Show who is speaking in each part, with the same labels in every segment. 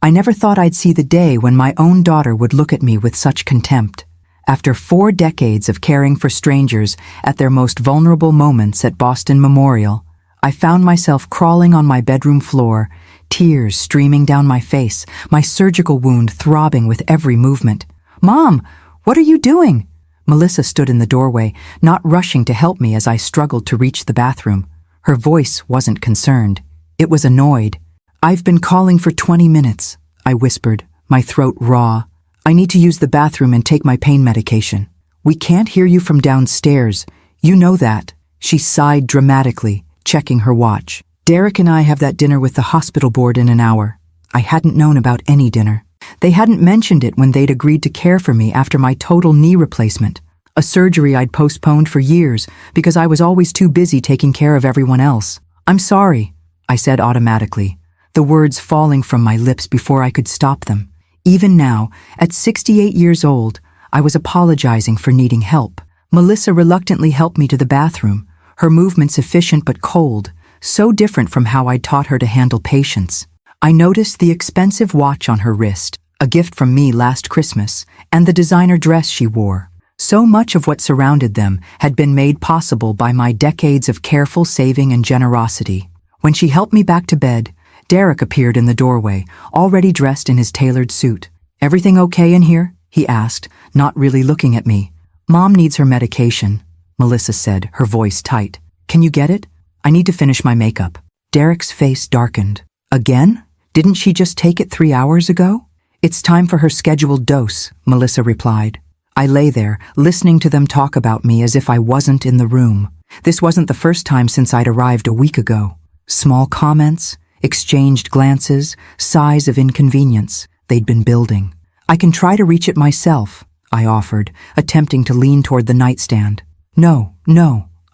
Speaker 1: I never thought I'd see the day when my own daughter would look at me with such contempt. After 4 decades of caring for strangers at their most vulnerable moments at Boston Memorial, I found myself crawling on my bedroom floor, tears streaming down my face, my surgical wound throbbing with every movement. "Mom, what are you doing?" Melissa stood in the doorway, not rushing to help me as I struggled to reach the bathroom. Her voice wasn't concerned. It was annoyed. "I've been calling for 20 minutes, I whispered, my throat raw. "I need to use the bathroom and take my pain medication." "We can't hear you from downstairs. You know that." She sighed dramatically, checking her watch. "Derek and I have that dinner with the hospital board in an hour." I hadn't known about any dinner. They hadn't mentioned it when they'd agreed to care for me after my total knee replacement, a surgery I'd postponed for years because I was always too busy taking care of everyone else. "I'm sorry," I said automatically, the words falling from my lips before I could stop them. Even now, at 68 years old, I was apologizing for needing help. Melissa reluctantly helped me to the bathroom, her movements efficient but cold, so different from how I'd taught her to handle patients. I noticed the expensive watch on her wrist, a gift from me last Christmas, and the designer dress she wore. So much of what surrounded them had been made possible by my decades of careful saving and generosity. When she helped me back to bed, Derek appeared in the doorway, already dressed in his tailored suit. "Everything okay in here?" he asked, not really looking at me. "Mom needs her medication," Melissa said, her voice tight. "Can you get it? I need to finish my makeup." Derek's face darkened. "Again? Didn't she just take it 3 hours ago?" "It's time for her scheduled dose," Melissa replied. I lay there, listening to them talk about me as if I wasn't in the room. This wasn't the first time since I'd arrived a week ago. Small comments, exchanged glances, sighs of inconvenience. They'd been building. "I can try to reach it myself," I offered, attempting to lean toward the nightstand. No,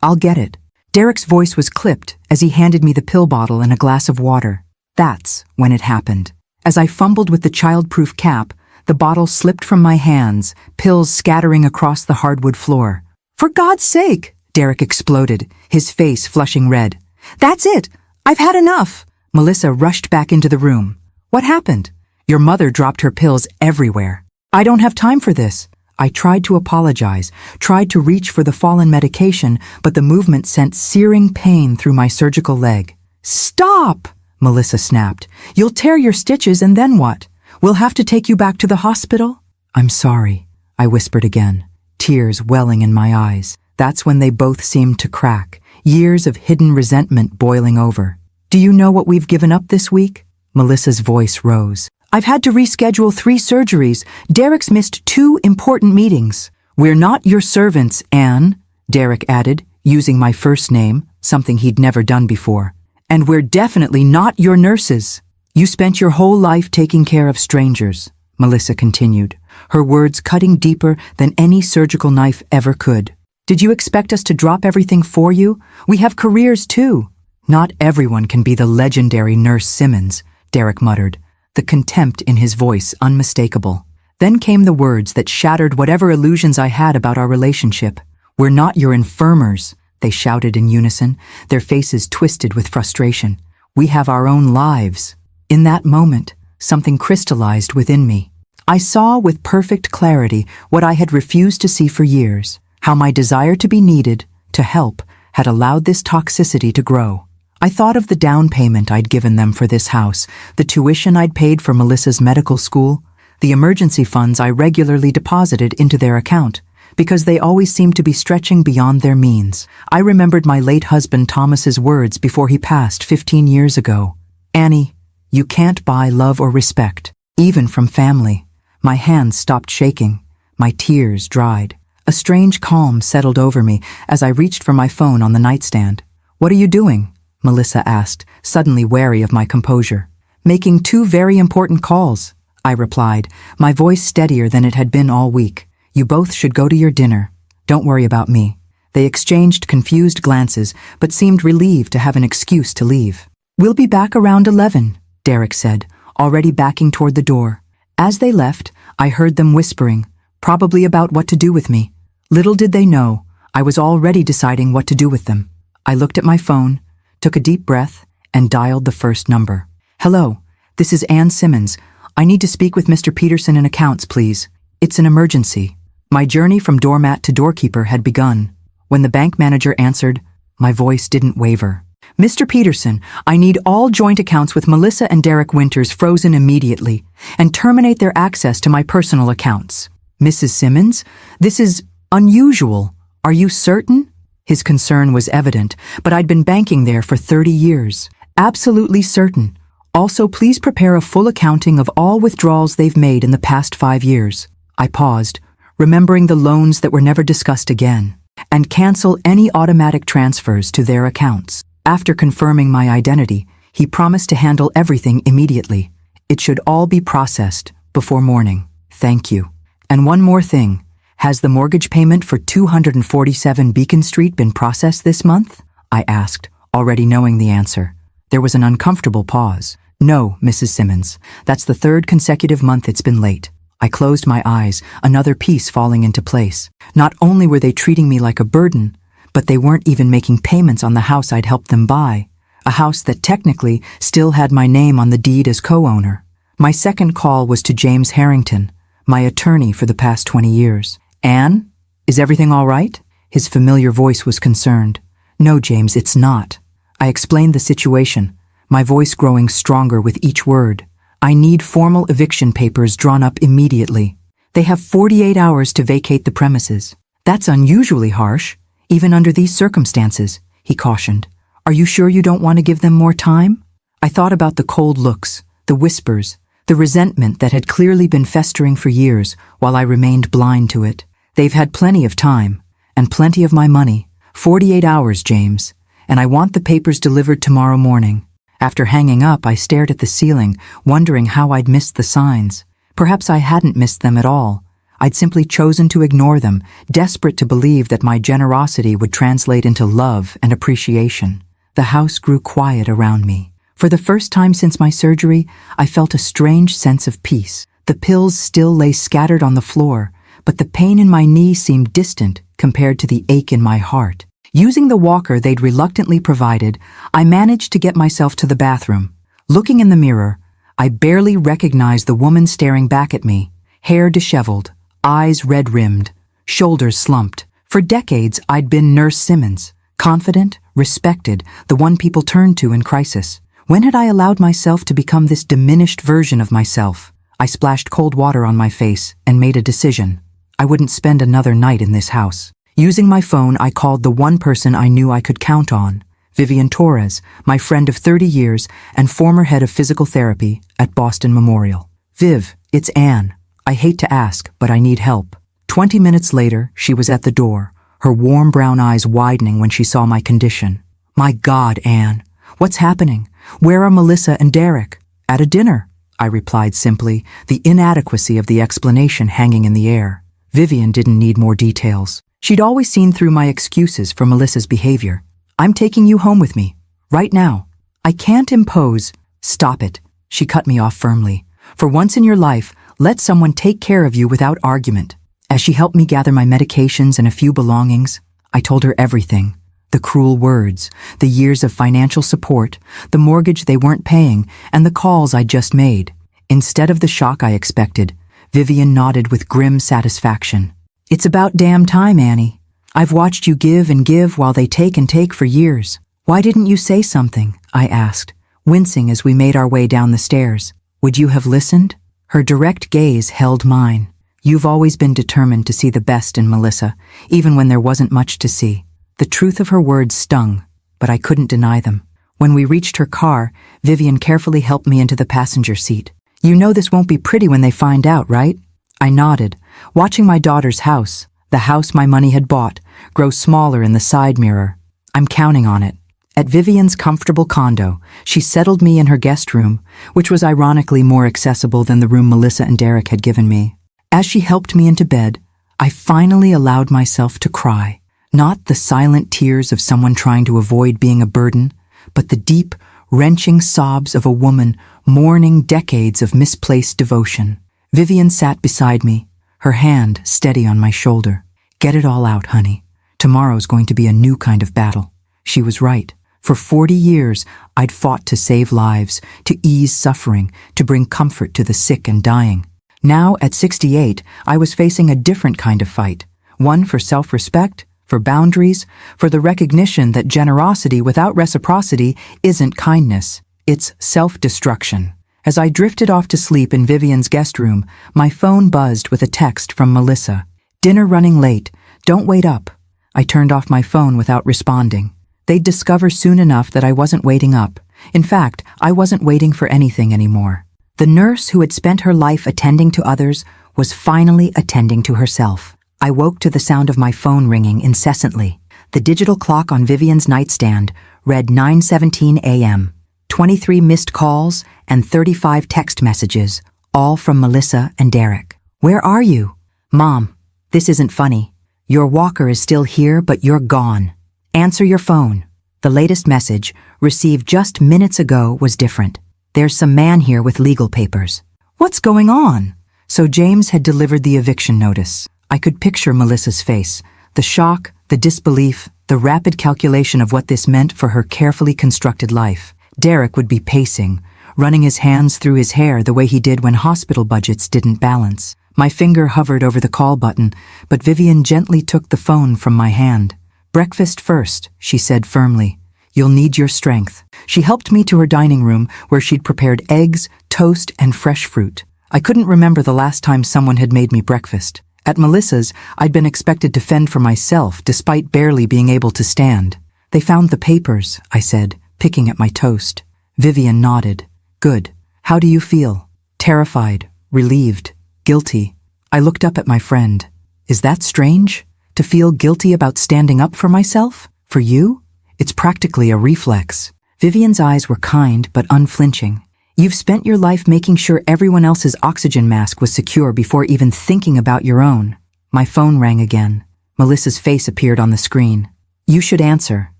Speaker 1: I'll get it." Derek's voice was clipped as he handed me the pill bottle and a glass of water. That's when it happened. As I fumbled with the child-proof cap, the bottle slipped from my hands, pills scattering across the hardwood floor. "For God's sake!" Derek exploded, his face flushing red. "That's it! I've had enough!" Melissa rushed back into the room. "What happened?" "Your mother dropped her pills everywhere." "I don't have time for this." I tried to apologize, tried to reach for the fallen medication, but the movement sent searing pain through my surgical leg. "Stop!" Melissa snapped. "You'll tear your stitches and then what? We'll have to take you back to the hospital?" "I'm sorry," I whispered again, tears welling in my eyes. That's when they both seemed to crack, years of hidden resentment boiling over. "Do you know what we've given up this week?" Melissa's voice rose. "I've had to reschedule 3 surgeries. Derek's missed 2 important meetings." "We're not your servants, Anne," Derek added, using my first name, something he'd never done before. "And we're definitely not your nurses." "You spent your whole life taking care of strangers," Melissa continued, her words cutting deeper than any surgical knife ever could. "Did you expect us to drop everything for you? We have careers too." "Not everyone can be the legendary Nurse Simmons," Derek muttered, the contempt in his voice unmistakable. Then came the words that shattered whatever illusions I had about our relationship. "We're not your infirmers," they shouted in unison, their faces twisted with frustration. "We have our own lives." In that moment, something crystallized within me. I saw with perfect clarity what I had refused to see for years, how my desire to be needed, to help, had allowed this toxicity to grow. I thought of the down payment I'd given them for this house, the tuition I'd paid for Melissa's medical school, the emergency funds I regularly deposited into their account, because they always seemed to be stretching beyond their means. I remembered my late husband Thomas's words before he passed 15 years ago. "Annie, you can't buy love or respect, even from family." My hands stopped shaking. My tears dried. A strange calm settled over me as I reached for my phone on the nightstand. "What are you doing?" Melissa asked, suddenly wary of my composure. "Making 2 very important calls," I replied, my voice steadier than it had been all week. "You both should go to your dinner. Don't worry about me." They exchanged confused glances, but seemed relieved to have an excuse to leave. "We'll be back around 11, Derek said, already backing toward the door. As they left, I heard them whispering, probably about what to do with me. Little did they know, I was already deciding what to do with them. I looked at my phone, took a deep breath, and dialed the first number. "Hello, this is Anne Simmons. I need to speak with Mr. Peterson in accounts, please. It's an emergency. My journey from doormat to doorkeeper had begun. When the bank manager answered, my voice didn't waver. Mr. Peterson, I need all joint accounts with Melissa and Derek Winters frozen immediately, and terminate their access to my personal accounts. Mrs. Simmons, this is unusual. Are you certain? His concern was evident, but I'd been banking there for 30 years. Absolutely certain. Also, please prepare a full accounting of all withdrawals they've made in the past 5 years. I paused, remembering the loans that were never discussed again, and cancel any automatic transfers to their accounts. After confirming my identity, he promised to handle everything immediately. It should all be processed before morning. Thank you. And one more thing. Has the mortgage payment for 247 Beacon Street been processed this month? I asked, already knowing the answer. There was an uncomfortable pause. No, Mrs. Simmons. That's the 3rd consecutive month it's been late. I closed my eyes, another piece falling into place. Not only were they treating me like a burden, but they weren't even making payments on the house I'd helped them buy, a house that technically still had my name on the deed as co-owner. My second call was to James Harrington, my attorney for the past 20 years. Anne, is everything all right? His familiar voice was concerned. No, James, it's not. I explained the situation, my voice growing stronger with each word. I need formal eviction papers drawn up immediately. They have 48 hours to vacate the premises. That's unusually harsh. Even under these circumstances, he cautioned. Are you sure you don't want to give them more time? I thought about the cold looks, the whispers, the resentment that had clearly been festering for years while I remained blind to it. They've had plenty of time, and plenty of my money. 48 hours, James, and I want the papers delivered tomorrow morning. After hanging up, I stared at the ceiling, wondering how I'd missed the signs. Perhaps I hadn't missed them at all. I'd simply chosen to ignore them, desperate to believe that my generosity would translate into love and appreciation. The house grew quiet around me. For the first time since my surgery, I felt a strange sense of peace. The pills still lay scattered on the floor, but the pain in my knee seemed distant compared to the ache in my heart. Using the walker they'd reluctantly provided, I managed to get myself to the bathroom. Looking in the mirror, I barely recognized the woman staring back at me, hair disheveled, eyes red-rimmed, shoulders slumped. For decades, I'd been Nurse Simmons, confident, respected, the one people turned to in crisis. When had I allowed myself to become this diminished version of myself? I splashed cold water on my face and made a decision. I wouldn't spend another night in this house. Using my phone, I called the one person I knew I could count on, Vivian Torres, my friend of 30 years and former head of physical therapy at Boston Memorial. Viv, it's Anne. I hate to ask, but I need help. 20 minutes later, she was at the door, her warm brown eyes widening when she saw my condition. My God, Anne, what's happening? Where are Melissa and Derek? At a dinner, I replied simply, the inadequacy of the explanation hanging in the air. Vivian didn't need more details. She'd always seen through my excuses for Melissa's behavior. I'm taking you home with me, right now. I can't impose. Stop it, she cut me off firmly. For once in your life, let someone take care of you without argument. As she helped me gather my medications and a few belongings, I told her everything. The cruel words, the years of financial support, the mortgage they weren't paying, and the calls I'd just made. Instead of the shock I expected, Vivian nodded with grim satisfaction. It's about damn time, Annie. I've watched you give and give while they take and take for years. Why didn't you say something? I asked, wincing as we made our way down the stairs. Would you have listened? Her direct gaze held mine. You've always been determined to see the best in Melissa, even when there wasn't much to see. The truth of her words stung, but I couldn't deny them. When we reached her car, Vivian carefully helped me into the passenger seat. You know this won't be pretty when they find out, right? I nodded, watching my daughter's house, the house my money had bought, grow smaller in the side mirror. I'm counting on it. At Vivian's comfortable condo, she settled me in her guest room, which was ironically more accessible than the room Melissa and Derek had given me. As she helped me into bed, I finally allowed myself to cry. Not the silent tears of someone trying to avoid being a burden, but the deep, wrenching sobs of a woman mourning decades of misplaced devotion. Vivian sat beside me, her hand steady on my shoulder. Get it all out, honey. Tomorrow's going to be a new kind of battle. She was right. For 40 years, I'd fought to save lives, to ease suffering, to bring comfort to the sick and dying. Now, at 68, I was facing a different kind of fight. One for self-respect, for boundaries, for the recognition that generosity without reciprocity isn't kindness. It's self-destruction. As I drifted off to sleep in Vivian's guest room, my phone buzzed with a text from Melissa. "Dinner running late. Don't wait up." I turned off my phone without responding. They'd discover soon enough that I wasn't waiting up. In fact, I wasn't waiting for anything anymore. The nurse who had spent her life attending to others was finally attending to herself. I woke to the sound of my phone ringing incessantly. The digital clock on Vivian's nightstand read 9:17 a.m., 23 missed calls and 35 text messages, all from Melissa and Derek. "Where are you?" "Mom, this isn't funny. Your walker is still here, but you're gone. Answer your phone." The latest message, received just minutes ago, was different. "There's some man here with legal papers." What's going on? So James had delivered the eviction notice. I could picture Melissa's face, the shock, the disbelief, the rapid calculation of what this meant for her carefully constructed life. Derek would be pacing, running his hands through his hair the way he did when hospital budgets didn't balance. My finger hovered over the call button, but Vivian gently took the phone from my hand. "Breakfast first," she said firmly. "You'll need your strength." She helped me to her dining room, where she'd prepared eggs, toast, and fresh fruit. I couldn't remember the last time someone had made me breakfast. At Melissa's, I'd been expected to fend for myself, despite barely being able to stand. "They found the papers," I said, picking at my toast. Vivian nodded. "Good. How do you feel?" "Terrified, relieved, guilty." I looked up at my friend. "Is that strange? To feel guilty about standing up for myself? For you? It's practically a reflex." Vivian's eyes were kind but unflinching. "You've spent your life making sure everyone else's oxygen mask was secure before even thinking about your own." My phone rang again. Melissa's face appeared on the screen. "You should answer,"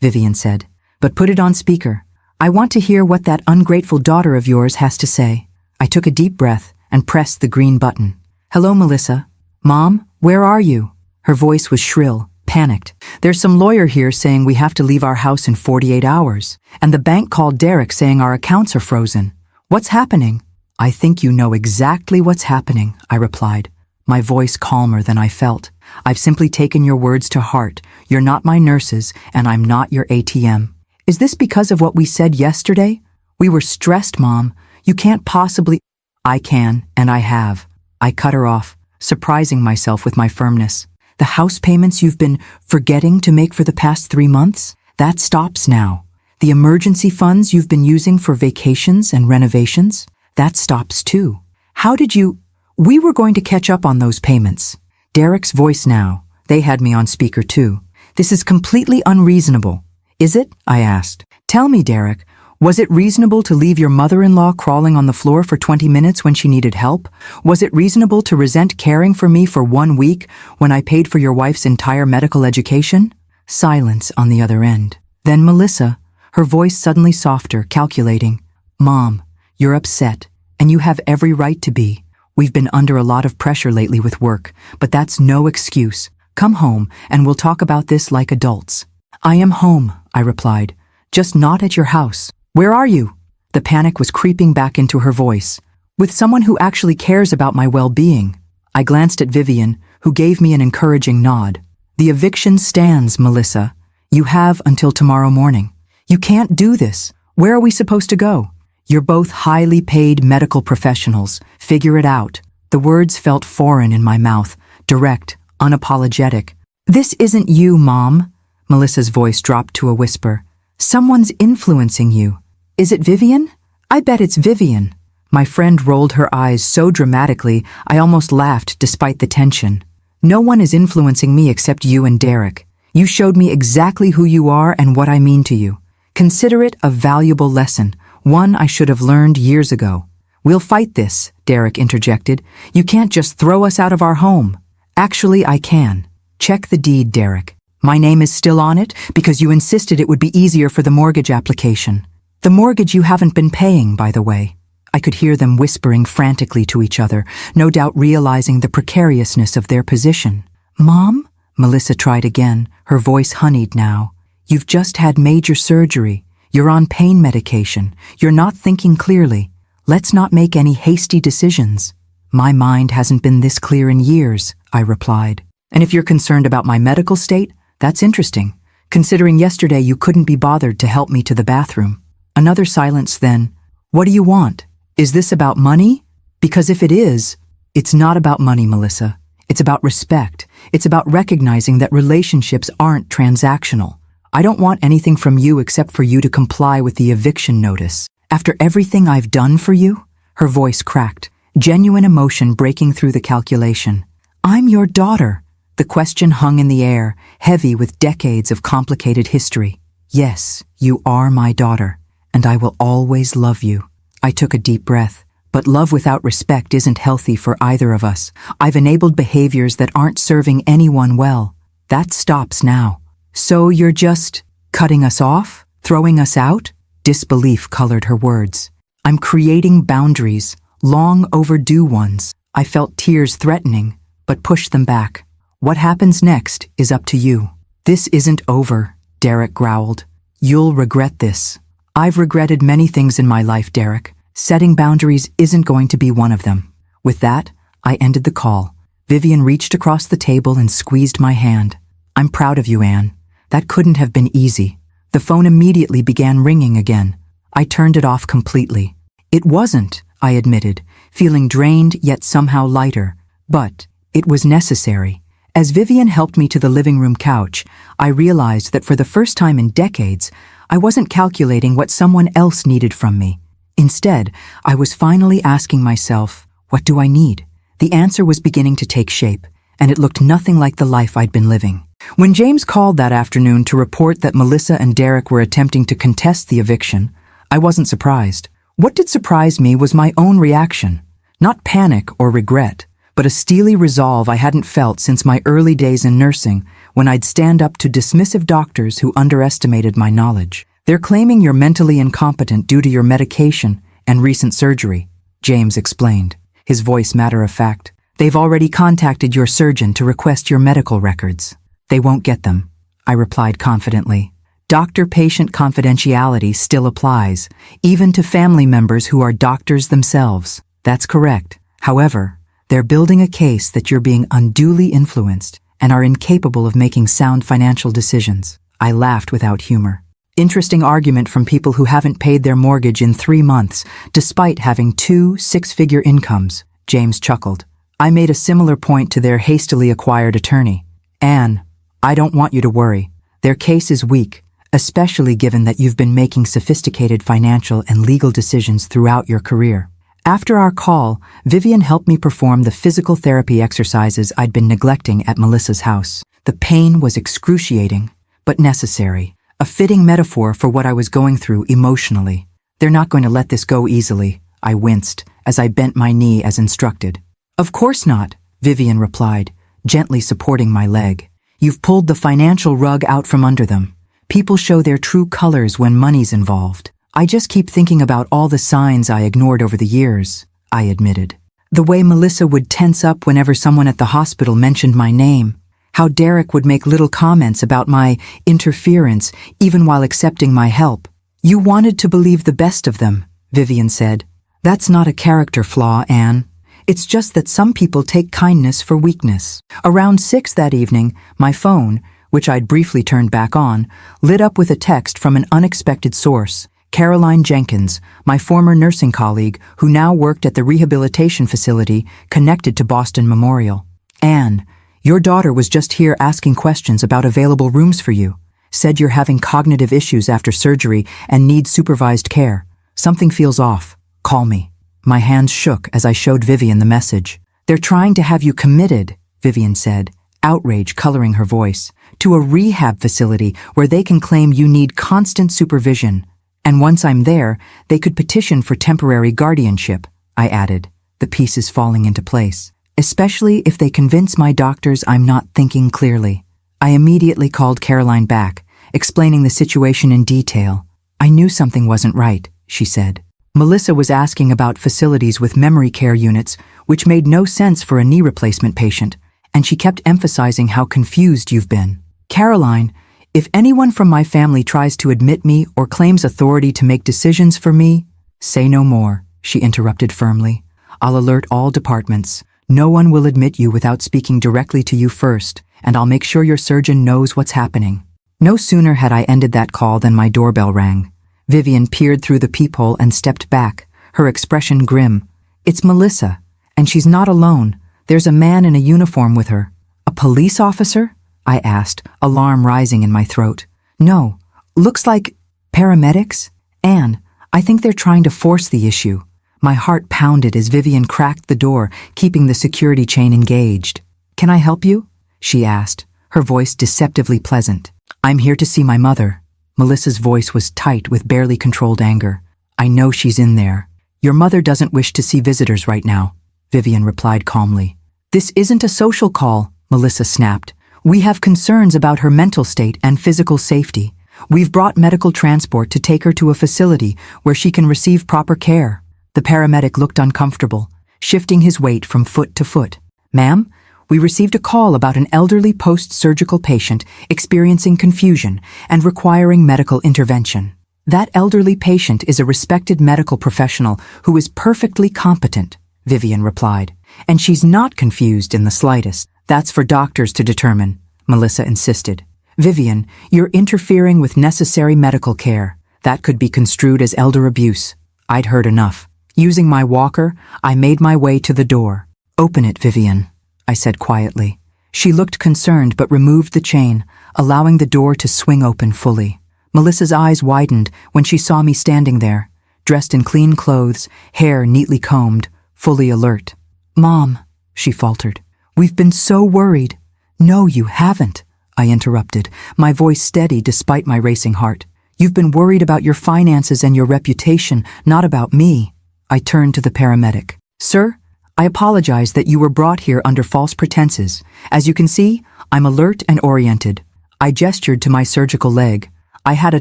Speaker 1: Vivian said, "but put it on speaker. I want to hear what that ungrateful daughter of yours has to say." I took a deep breath and pressed the green button. "Hello, Melissa." "Mom, where are you?" Her voice was shrill, panicked. "There's some lawyer here saying we have to leave our house in 48 hours. And the bank called Derek saying our accounts are frozen. What's happening?" "I think you know exactly what's happening," I replied, my voice calmer than I felt. "I've simply taken your words to heart. You're not my nurses, and I'm not your ATM." "Is this because of what we said yesterday?" "We were stressed, Mom. You can't possibly—" "I can, and I have." I cut her off, surprising myself with my firmness. "The house payments you've been forgetting to make for the past 3 months? That stops now. The emergency funds you've been using for vacations and renovations? That stops too. How did you—" "We were going to catch up on those payments." Derek's voice now. They had me on speaker too. "This is completely unreasonable." "Is it?" I asked. "Tell me, Derek, was it reasonable to leave your mother-in-law crawling on the floor for 20 minutes when she needed help? Was it reasonable to resent caring for me for 1 week when I paid for your wife's entire medical education?" Silence on the other end. Then Melissa, her voice suddenly softer, calculating. "Mom, you're upset, and you have every right to be. We've been under a lot of pressure lately with work, but that's no excuse. Come home, and we'll talk about this like adults." "I am home," I replied, "just not at your house." "Where are you?" The panic was creeping back into her voice. "With someone who actually cares about my well-being." I glanced at Vivian, who gave me an encouraging nod. "The eviction stands, Melissa. You have until tomorrow morning." "You can't do this. Where are we supposed to go?" "You're both highly paid medical professionals. Figure it out." The words felt foreign in my mouth, direct, unapologetic. "This isn't you, Mom." Melissa's voice dropped to a whisper. "Someone's influencing you." "Is it Vivian?" "I bet it's Vivian." My friend rolled her eyes so dramatically I almost laughed despite the tension. "No one is influencing me except you and Derek. You showed me exactly who you are and what I mean to you. Consider it a valuable lesson, one I should have learned years ago." "We'll fight this," Derek interjected. "You can't just throw us out of our home." "Actually, I can. Check the deed, Derek. My name is still on it because you insisted it would be easier for the mortgage application. The mortgage you haven't been paying, by the way." I could hear them whispering frantically to each other, no doubt realizing the precariousness of their position. "Mom?" Melissa tried again, her voice honeyed now. "You've just had major surgery. You're on pain medication. You're not thinking clearly. Let's not make any hasty decisions. My mind hasn't been this clear in years, I replied. And if you're concerned about my medical state, that's interesting, considering yesterday you couldn't be bothered to help me to the bathroom. Another silence then. What do you want? Is this about money? Because if it is, it's not about money, Melissa. It's about respect. It's about recognizing that relationships aren't transactional. I don't want anything from you except for you to comply with the eviction notice. After everything I've done for you? Her voice cracked, genuine emotion breaking through the calculation. I'm your daughter. The question hung in the air, heavy with decades of complicated history. Yes, you are my daughter, and I will always love you. I took a deep breath. But love without respect isn't healthy for either of us. I've enabled behaviors that aren't serving anyone well. That stops now. So you're just cutting us off? Throwing us out? Disbelief colored her words. I'm creating boundaries, long overdue ones. I felt tears threatening, but pushed them back. What happens next is up to you. This isn't over, Derek growled. You'll regret this. I've regretted many things in my life, Derek. Setting boundaries isn't going to be one of them. With that, I ended the call. Vivian reached across the table and squeezed my hand. I'm proud of you, Anne. That couldn't have been easy. The phone immediately began ringing again. I turned it off completely. It wasn't, I admitted, feeling drained yet somehow lighter. But it was necessary. As Vivian helped me to the living room couch, I realized that for the first time in decades, I wasn't calculating what someone else needed from me. Instead, I was finally asking myself, what do I need? The answer was beginning to take shape, and it looked nothing like the life I'd been living. When James called that afternoon to report that Melissa and Derek were attempting to contest the eviction, I wasn't surprised. What did surprise me was my own reaction. Not panic or regret, but a steely resolve I hadn't felt since my early days in nursing, when I'd stand up to dismissive doctors who underestimated my knowledge. They're claiming you're mentally incompetent due to your medication and recent surgery, James explained, his voice matter-of-fact. They've already contacted your surgeon to request your medical records. They won't get them, I replied confidently. Doctor-patient confidentiality still applies, even to family members who are doctors themselves. That's correct. However, they're building a case that you're being unduly influenced and are incapable of making sound financial decisions. I laughed without humor. Interesting argument from people who haven't paid their mortgage in 3 months, despite having 2 six-figure incomes, James chuckled. I made a similar point to their hastily acquired attorney. Anne, I don't want you to worry. Their case is weak, especially given that you've been making sophisticated financial and legal decisions throughout your career. After our call, Vivian helped me perform the physical therapy exercises I'd been neglecting at Melissa's house. The pain was excruciating, but necessary. A fitting metaphor for what I was going through emotionally. They're not going to let this go easily, I winced, as I bent my knee as instructed. Of course not, Vivian replied, gently supporting my leg. You've pulled the financial rug out from under them. People show their true colors when money's involved. I just keep thinking about all the signs I ignored over the years, I admitted. The way Melissa would tense up whenever someone at the hospital mentioned my name. How Derek would make little comments about my interference even while accepting my help. You wanted to believe the best of them, Vivian said. That's not a character flaw, Anne. It's just that some people take kindness for weakness. Around 6 that evening, my phone, which I'd briefly turned back on, lit up with a text from an unexpected source. Caroline Jenkins, my former nursing colleague who now worked at the rehabilitation facility connected to Boston Memorial. Anne, your daughter was just here asking questions about available rooms for you. Said you're having cognitive issues after surgery and need supervised care. Something feels off. Call me. My hands shook as I showed Vivian the message. They're trying to have you committed, Vivian said, outrage coloring her voice, to a rehab facility where they can claim you need constant supervision. And once I'm there, they could petition for temporary guardianship, I added, the pieces falling into place. Especially if they convince my doctors I'm not thinking clearly. I immediately called Caroline back, explaining the situation in detail. I knew something wasn't right, she said. Melissa was asking about facilities with memory care units, which made no sense for a knee replacement patient, and she kept emphasizing how confused you've been. Caroline, If anyone from my family tries to admit me or claims authority to make decisions for me, say no more, she interrupted firmly. I'll alert all departments. No one will admit you without speaking directly to you first, and I'll make sure your surgeon knows what's happening. No sooner had I ended that call than my doorbell rang. Vivian peered through the peephole and stepped back, her expression grim. It's Melissa, and she's not alone. There's a man in a uniform with her. A police officer? I asked, alarm rising in my throat. No, looks like paramedics? Anne, I think they're trying to force the issue. My heart pounded as Vivian cracked the door, keeping the security chain engaged. Can I help you? She asked, her voice deceptively pleasant. I'm here to see my mother. Melissa's voice was tight with barely controlled anger. I know she's in there. Your mother doesn't wish to see visitors right now, Vivian replied calmly. This isn't a social call, Melissa snapped. We have concerns about her mental state and physical safety. We've brought medical transport to take her to a facility where she can receive proper care. The paramedic looked uncomfortable, shifting his weight from foot to foot. Ma'am, we received a call about an elderly post-surgical patient experiencing confusion and requiring medical intervention. That elderly patient is a respected medical professional who is perfectly competent, Vivian replied. And she's not confused in the slightest. That's for doctors to determine, Melissa insisted. Vivian, you're interfering with necessary medical care. That could be construed as elder abuse. I'd heard enough. Using my walker, I made my way to the door. Open it, Vivian, I said quietly. She looked concerned but removed the chain, allowing the door to swing open fully. Melissa's eyes widened when she saw me standing there, dressed in clean clothes, hair neatly combed, fully alert. Mom, she faltered. We've been so worried. No, you haven't, I interrupted, my voice steady despite my racing heart. You've been worried about your finances and your reputation, not about me. I turned to the paramedic. Sir, I apologize that you were brought here under false pretenses. As you can see, I'm alert and oriented. I gestured to my surgical leg. I had a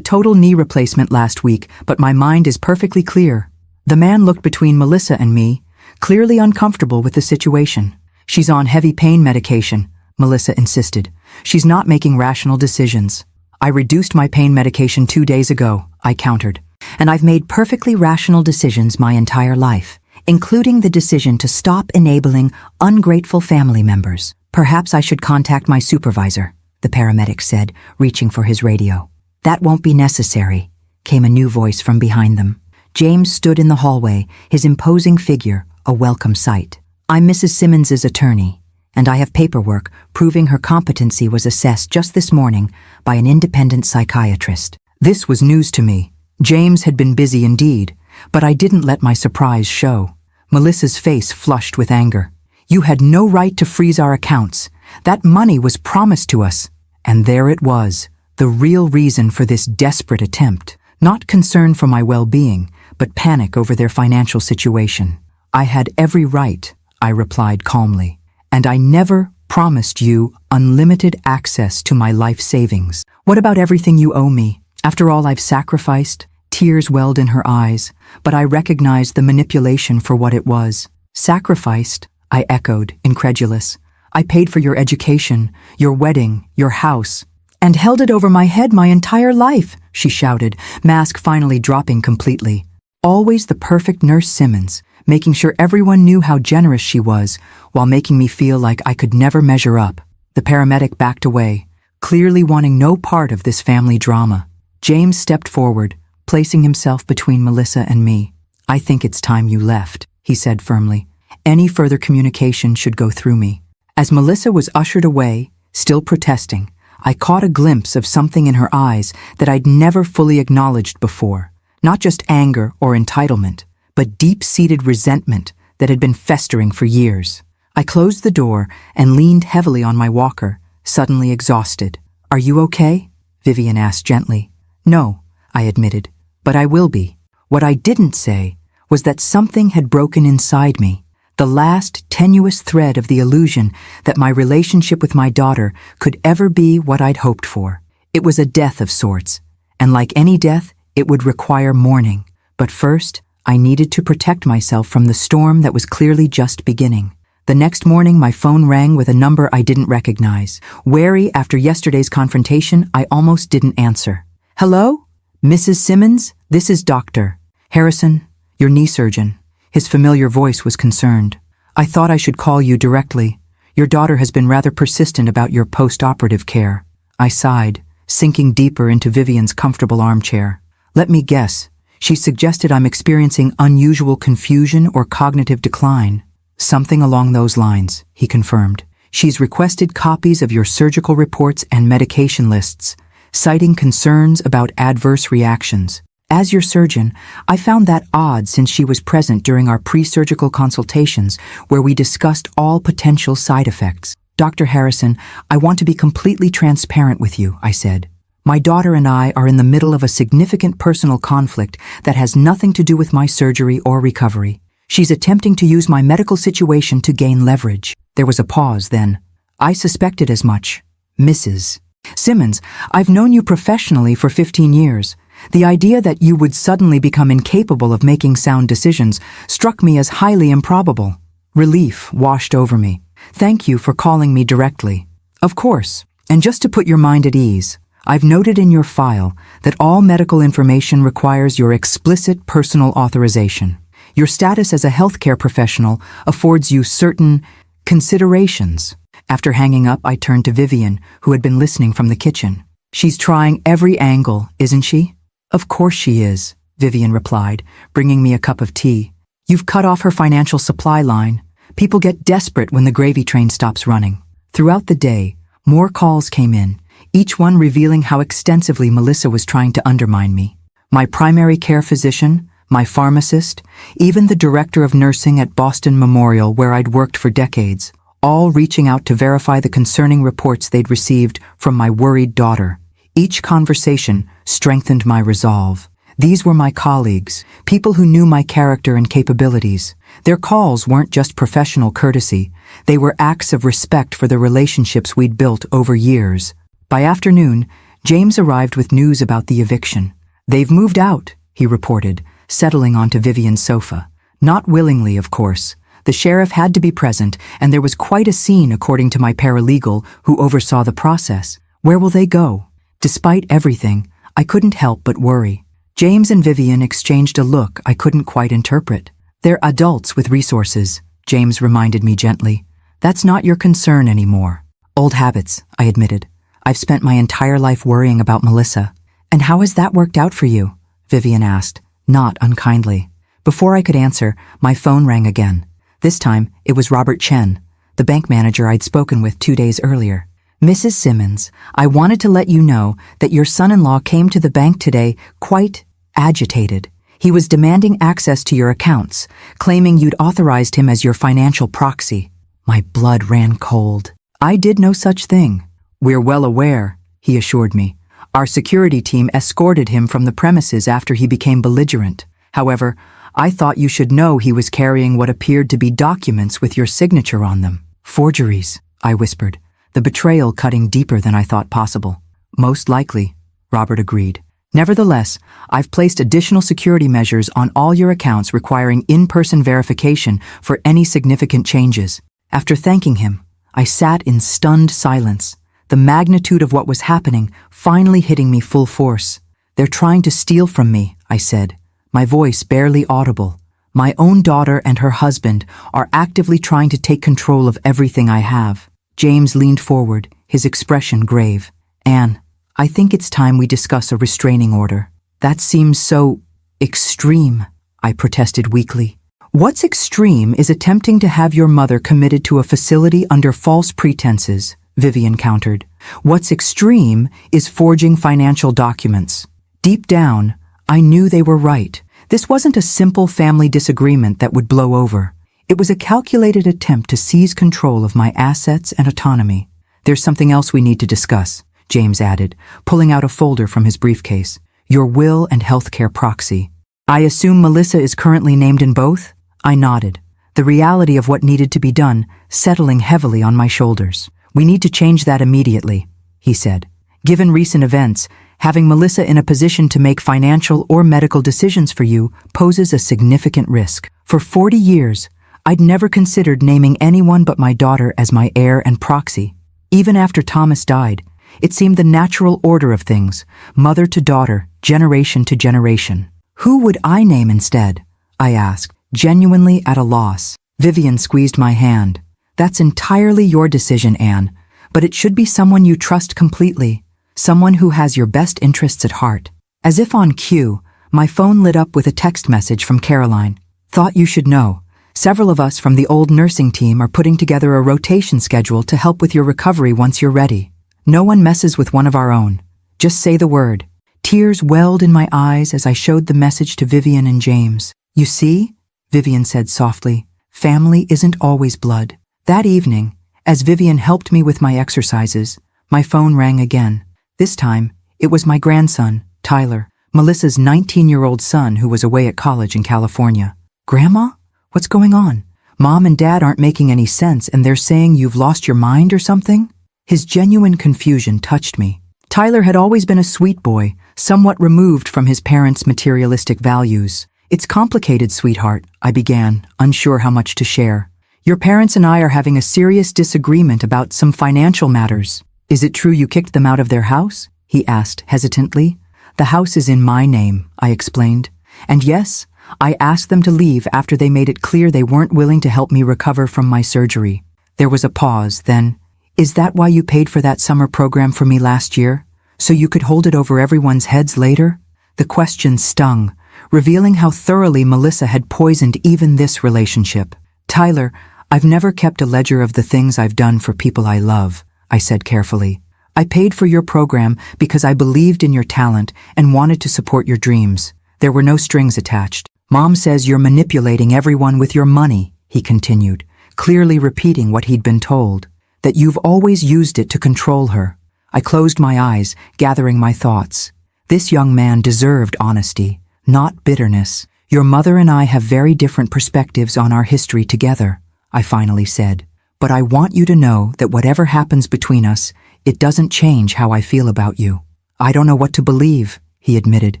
Speaker 1: total knee replacement last week, but my mind is perfectly clear. The man looked between Melissa and me, clearly uncomfortable with the situation. She's on heavy pain medication, Melissa insisted. She's not making rational decisions. I reduced my pain medication 2 days ago, I countered. And I've made perfectly rational decisions my entire life, including the decision to stop enabling ungrateful family members. Perhaps I should contact my supervisor, the paramedic said, reaching for his radio. That won't be necessary, came a new voice from behind them. James stood in the hallway, his imposing figure a welcome sight. I'm Mrs. Simmons's attorney, and I have paperwork proving her competency was assessed just this morning by an independent psychiatrist. This was news to me. James had been busy indeed, but I didn't let my surprise show. Melissa's face flushed with anger. You had no right to freeze our accounts. That money was promised to us. And there it was, the real reason for this desperate attempt. Not concern for my well-being, but panic over their financial situation. I had every right, I replied calmly, and I never promised you unlimited access to my life savings. What about everything you owe me? After all I've sacrificed? Tears welled in her eyes, but I recognized the manipulation for what it was. Sacrificed? I echoed, incredulous. I paid for your education, your wedding, your house, and held it over my head my entire life, she shouted, mask finally dropping completely. Always the perfect Nurse Simmons, making sure everyone knew how generous she was, while making me feel like I could never measure up. The paramedic backed away, clearly wanting no part of this family drama. James stepped forward, placing himself between Melissa and me. I think it's time you left, he said firmly. Any further communication should go through me. As Melissa was ushered away, still protesting, I caught a glimpse of something in her eyes that I'd never fully acknowledged before. Not just anger or entitlement, but deep-seated resentment that had been festering for years. I closed the door and leaned heavily on my walker, suddenly exhausted. Are you okay? Vivian asked gently. No, I admitted, but I will be. What I didn't say was that something had broken inside me, the last tenuous thread of the illusion that my relationship with my daughter could ever be what I'd hoped for. It was a death of sorts, and like any death, it would require mourning. But first, I needed to protect myself from the storm that was clearly just beginning. The next morning, my phone rang with a number I didn't recognize. Wary after yesterday's confrontation, I almost didn't answer. Hello? Mrs. Simmons? This is Dr. Harrison, your knee surgeon. His familiar voice was concerned. I thought I should call you directly. Your daughter has been rather persistent about your post-operative care. I sighed, sinking deeper into Vivian's comfortable armchair. Let me guess. She suggested I'm experiencing unusual confusion or cognitive decline. Something along those lines, he confirmed. She's requested copies of your surgical reports and medication lists, citing concerns about adverse reactions. As your surgeon, I found that odd since she was present during our pre-surgical consultations where we discussed all potential side effects. Dr. Harrison, I want to be completely transparent with you, I said. My daughter and I are in the middle of a significant personal conflict that has nothing to do with my surgery or recovery. She's attempting to use my medical situation to gain leverage. There was a pause then. I suspected as much. Mrs. Simmons, I've known you professionally for 15 years. The idea that you would suddenly become incapable of making sound decisions struck me as highly improbable. Relief washed over me. Thank you for calling me directly. Of course, and just to put your mind at ease, I've noted in your file that all medical information requires your explicit personal authorization. Your status as a healthcare professional affords you certain considerations. After hanging up, I turned to Vivian, who had been listening from the kitchen. She's trying every angle, isn't she? Of course she is, Vivian replied, bringing me a cup of tea. You've cut off her financial supply line. People get desperate when the gravy train stops running. Throughout the day, more calls came in, each one revealing how extensively Melissa was trying to undermine me. My primary care physician, my pharmacist, even the director of nursing at Boston Memorial where I'd worked for decades, all reaching out to verify the concerning reports they'd received from my worried daughter. Each conversation strengthened my resolve. These were my colleagues, people who knew my character and capabilities. Their calls weren't just professional courtesy, they were acts of respect for the relationships we'd built over years. By afternoon, James arrived with news about the eviction. They've moved out, he reported, settling onto Vivian's sofa. Not willingly, of course. The sheriff had to be present, and there was quite a scene according to my paralegal who oversaw the process. Where will they go? Despite everything, I couldn't help but worry. James and Vivian exchanged a look I couldn't quite interpret. They're adults with resources, James reminded me gently. That's not your concern anymore. Old habits, I admitted. I've spent my entire life worrying about Melissa. And how has that worked out for you? Vivian asked, not unkindly. Before I could answer, my phone rang again. This time, it was Robert Chen, the bank manager I'd spoken with 2 days earlier. Mrs. Simmons, I wanted to let you know that your son-in-law came to the bank today quite agitated. He was demanding access to your accounts, claiming you'd authorized him as your financial proxy. My blood ran cold. I did no such thing. We're well aware, he assured me. Our security team escorted him from the premises after he became belligerent. However, I thought you should know he was carrying what appeared to be documents with your signature on them. Forgeries, I whispered, the betrayal cutting deeper than I thought possible. Most likely, Robert agreed. Nevertheless, I've placed additional security measures on all your accounts requiring in-person verification for any significant changes. After thanking him, I sat in stunned silence, the magnitude of what was happening finally hitting me full force. They're trying to steal from me, I said, my voice barely audible. My own daughter and her husband are actively trying to take control of everything I have. James leaned forward, his expression grave. Anne, I think it's time we discuss a restraining order. That seems so extreme, I protested weakly. What's extreme is attempting to have your mother committed to a facility under false pretenses, Vivian countered. What's extreme is forging financial documents. Deep down, I knew they were right. This wasn't a simple family disagreement that would blow over. It was a calculated attempt to seize control of my assets and autonomy. There's something else we need to discuss, James added, pulling out a folder from his briefcase. Your will and healthcare proxy. I assume Melissa is currently named in both? I nodded, the reality of what needed to be done settling heavily on my shoulders. We need to change that immediately, he said. Given recent events, having Melissa in a position to make financial or medical decisions for you poses a significant risk. For 40 years, I'd never considered naming anyone but my daughter as my heir and proxy. Even after Thomas died, it seemed the natural order of things, mother to daughter, generation to generation. Who would I name instead? I asked, genuinely at a loss. Vivian squeezed my hand. That's entirely your decision, Anne, but it should be someone you trust completely, someone who has your best interests at heart. As if on cue, my phone lit up with a text message from Caroline. Thought you should know. Several of us from the old nursing team are putting together a rotation schedule to help with your recovery once you're ready. No one messes with one of our own. Just say the word. Tears welled in my eyes as I showed the message to Vivian and James. You see, Vivian said softly, family isn't always blood. That evening, as Vivian helped me with my exercises, my phone rang again. This time, it was my grandson, Tyler, Melissa's 19-year-old son who was away at college in California. Grandma? What's going on? Mom and Dad aren't making any sense and they're saying you've lost your mind or something? His genuine confusion touched me. Tyler had always been a sweet boy, somewhat removed from his parents' materialistic values. It's complicated, sweetheart, I began, unsure how much to share. Your parents and I are having a serious disagreement about some financial matters. Is it true you kicked them out of their house? He asked hesitantly. The house is in my name, I explained. And yes, I asked them to leave after they made it clear they weren't willing to help me recover from my surgery. There was a pause, then, is that why you paid for that summer program for me last year? So you could hold it over everyone's heads later? The question stung, revealing how thoroughly Melissa had poisoned even this relationship. Tyler, I've never kept a ledger of the things I've done for people I love, I said carefully. I paid for your program because I believed in your talent and wanted to support your dreams. There were no strings attached. Mom says you're manipulating everyone with your money, he continued, clearly repeating what he'd been told, that you've always used it to control her. I closed my eyes, gathering my thoughts. This young man deserved honesty, not bitterness. Your mother and I have very different perspectives on our history together, I finally said. But I want you to know that whatever happens between us, it doesn't change how I feel about you. I don't know what to believe, he admitted.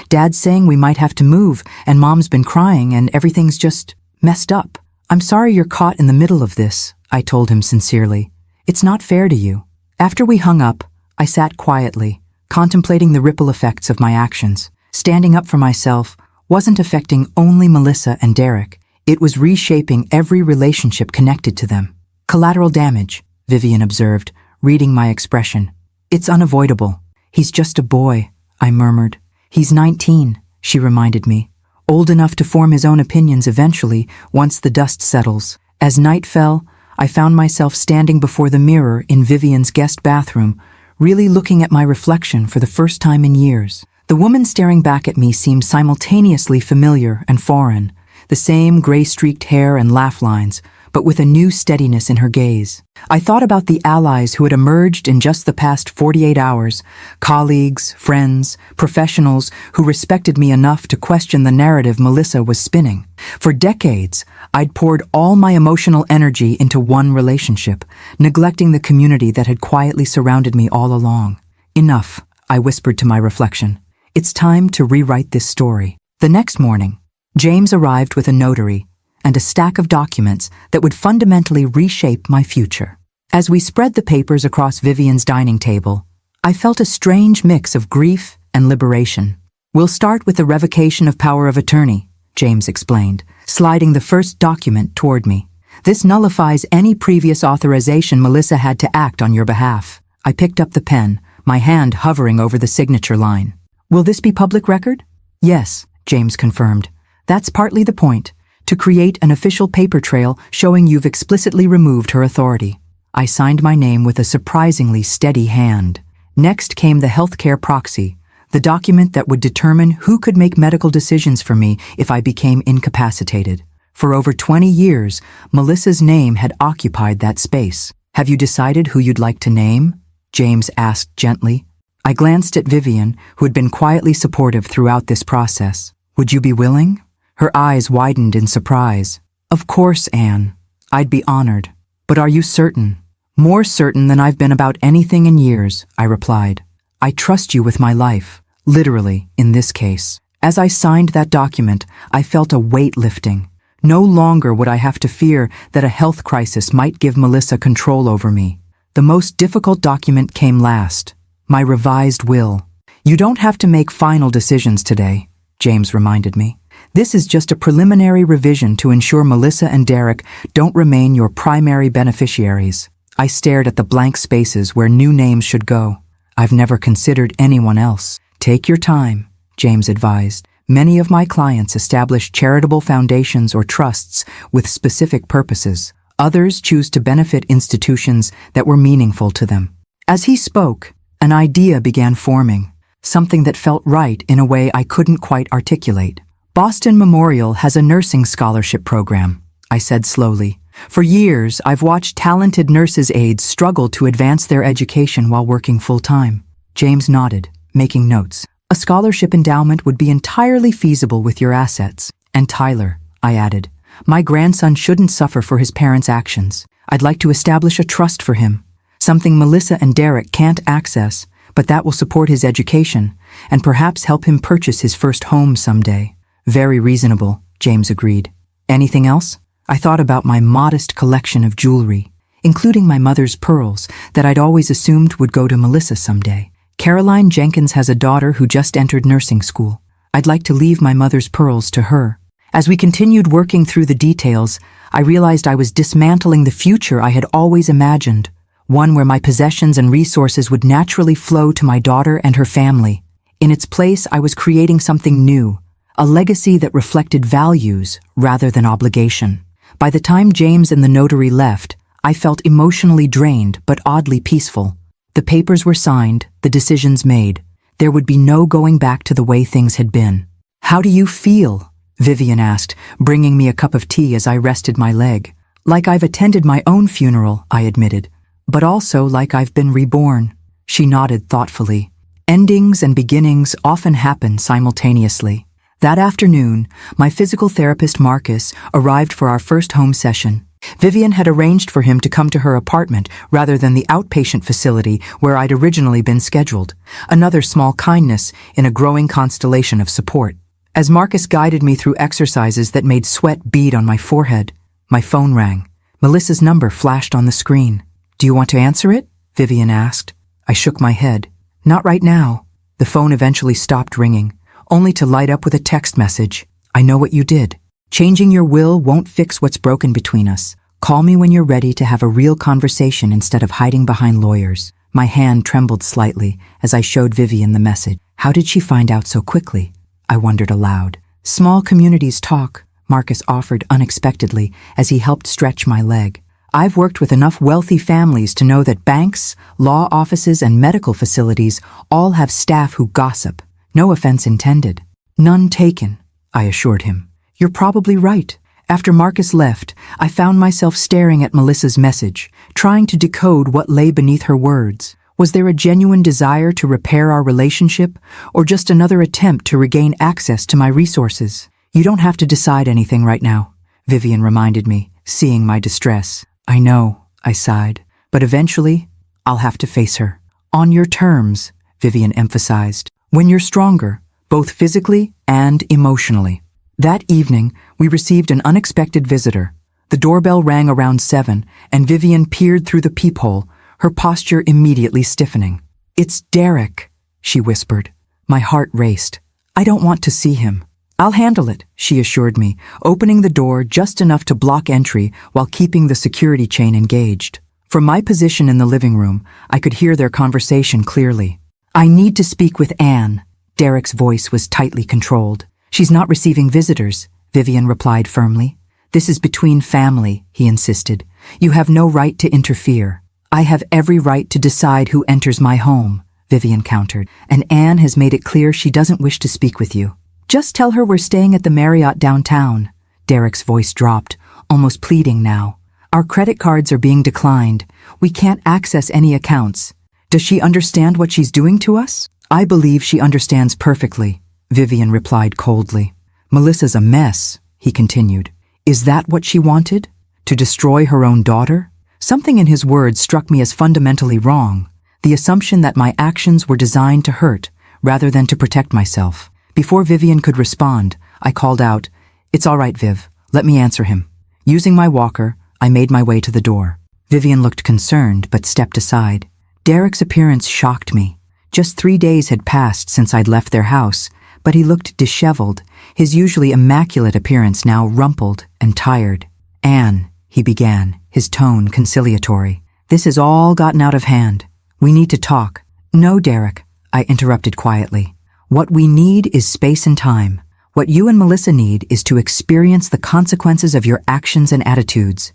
Speaker 1: Dad's saying we might have to move, and Mom's been crying, and everything's just messed up. I'm sorry you're caught in the middle of this, I told him sincerely. It's not fair to you. After we hung up, I sat quietly, contemplating the ripple effects of my actions. Standing up for myself wasn't affecting only Melissa and Derek. It was reshaping every relationship connected to them. Collateral damage, Vivian observed, reading my expression. It's unavoidable. He's just a boy, I murmured. He's 19, she reminded me. Old enough to form his own opinions eventually, once the dust settles. As night fell, I found myself standing before the mirror in Vivian's guest bathroom, really looking at my reflection for the first time in years. The woman staring back at me seemed simultaneously familiar and foreign, the same gray-streaked hair and laugh lines, but with a new steadiness in her gaze. I thought about the allies who had emerged in just the past 48 hours, colleagues, friends, professionals who respected me enough to question the narrative Melissa was spinning. For decades, I'd poured all my emotional energy into one relationship, neglecting the community that had quietly surrounded me all along. Enough, I whispered to my reflection. It's time to rewrite this story. The next morning, James arrived with a notary and a stack of documents that would fundamentally reshape my future. As we spread the papers across Vivian's dining table, I felt a strange mix of grief and liberation. We'll start with the revocation of power of attorney, James explained, sliding the first document toward me. This nullifies any previous authorization Melissa had to act on your behalf. I picked up the pen, my hand hovering over the signature line. Will this be public record? Yes, James confirmed. That's partly the point, to create an official paper trail showing you've explicitly removed her authority. I signed my name with a surprisingly steady hand. Next came the healthcare proxy, the document that would determine who could make medical decisions for me if I became incapacitated. For over 20 years, Melissa's name had occupied that space. Have you decided who you'd like to name? James asked gently. I glanced at Vivian, who had been quietly supportive throughout this process. Would you be willing? Her eyes widened in surprise. Of course, Anne. I'd be honored. But are you certain? More certain than I've been about anything in years, I replied. I trust you with my life, literally, in this case. As I signed that document, I felt a weight lifting. No longer would I have to fear that a health crisis might give Melissa control over me. The most difficult document came last, my revised will. You don't have to make final decisions today, James reminded me. This is just a preliminary revision to ensure Melissa and Derek don't remain your primary beneficiaries. I stared at the blank spaces where new names should go. I've never considered anyone else. Take your time, James advised. Many of my clients establish charitable foundations or trusts with specific purposes. Others choose to benefit institutions that were meaningful to them. As he spoke, an idea began forming, something that felt right in a way I couldn't quite articulate. Boston Memorial has a nursing scholarship program, I said slowly. For years, I've watched talented nurses' aides struggle to advance their education while working full-time. James nodded, making notes. A scholarship endowment would be entirely feasible with your assets. And Tyler, I added, my grandson shouldn't suffer for his parents' actions. I'd like to establish a trust for him, something Melissa and Derek can't access, but that will support his education and perhaps help him purchase his first home someday. Very reasonable, James agreed. Anything else? I thought about my modest collection of jewelry, including my mother's pearls that I'd always assumed would go to Melissa someday. Caroline Jenkins has a daughter who just entered nursing school. I'd like to leave my mother's pearls to her. As we continued working through the details, I realized I was dismantling the future I had always imagined, one where my possessions and resources would naturally flow to my daughter and her family. In its place, I was creating something new, a legacy that reflected values rather than obligation. By the time James and the notary left, I felt emotionally drained but oddly peaceful. The papers were signed, the decisions made. There would be no going back to the way things had been. How do you feel? Vivian asked, bringing me a cup of tea as I rested my leg. Like I've attended my own funeral, I admitted, but also like I've been reborn. She nodded thoughtfully. Endings and beginnings often happen simultaneously. That afternoon, my physical therapist Marcus arrived for our first home session. Vivian had arranged for him to come to her apartment rather than the outpatient facility where I'd originally been scheduled, another small kindness in a growing constellation of support. As Marcus guided me through exercises that made sweat bead on my forehead, my phone rang. Melissa's number flashed on the screen. Do you want to answer it? Vivian asked. I shook my head. Not right now. The phone eventually stopped ringing, only to light up with a text message. I know what you did. Changing your will won't fix what's broken between us. Call me when you're ready to have a real conversation instead of hiding behind lawyers. My hand trembled slightly as I showed Vivian the message. How did she find out so quickly? I wondered aloud. Small communities talk, Marcus offered unexpectedly as he helped stretch my leg. I've worked with enough wealthy families to know that banks, law offices, and medical facilities all have staff who gossip. No offense intended. None taken, I assured him. You're probably right. After Marcus left, I found myself staring at Melissa's message, trying to decode what lay beneath her words. Was there a genuine desire to repair our relationship, or just another attempt to regain access to my resources? You don't have to decide anything right now, Vivian reminded me, seeing my distress. I know, I sighed, but eventually, I'll have to face her. On your terms, Vivian emphasized. When you're stronger, both physically and emotionally. That evening, we received an unexpected visitor. The doorbell rang around 7, and Vivian peered through the peephole, her posture immediately stiffening. It's Derek, she whispered. My heart raced. I don't want to see him. I'll handle it, she assured me, opening the door just enough to block entry while keeping the security chain engaged. From my position in the living room, I could hear their conversation clearly. I need to speak with Anne. Derek's voice was tightly controlled. She's not receiving visitors, Vivian replied firmly. This is between family, he insisted. You have no right to interfere. I have every right to decide who enters my home, Vivian countered, and Anne has made it clear she doesn't wish to speak with you. Just tell her we're staying at the Marriott downtown. Derek's voice dropped, almost pleading now. Our credit cards are being declined. We can't access any accounts. Does she understand what she's doing to us? I believe she understands perfectly, Vivian replied coldly. Melissa's a mess, he continued. Is that what she wanted? To destroy her own daughter? Something in his words struck me as fundamentally wrong, the assumption that my actions were designed to hurt rather than to protect myself. Before Vivian could respond, I called out, It's all right, Viv. Let me answer him. Using my walker, I made my way to the door. Vivian looked concerned but stepped aside. Derek's appearance shocked me. Just 3 days had passed since I'd left their house, but he looked disheveled, his usually immaculate appearance now rumpled and tired. "Anne," he began, his tone conciliatory, "this has all gotten out of hand. We need to talk." "No, Derek," I interrupted quietly. "What we need is space and time. What you and Melissa need is to experience the consequences of your actions and attitudes."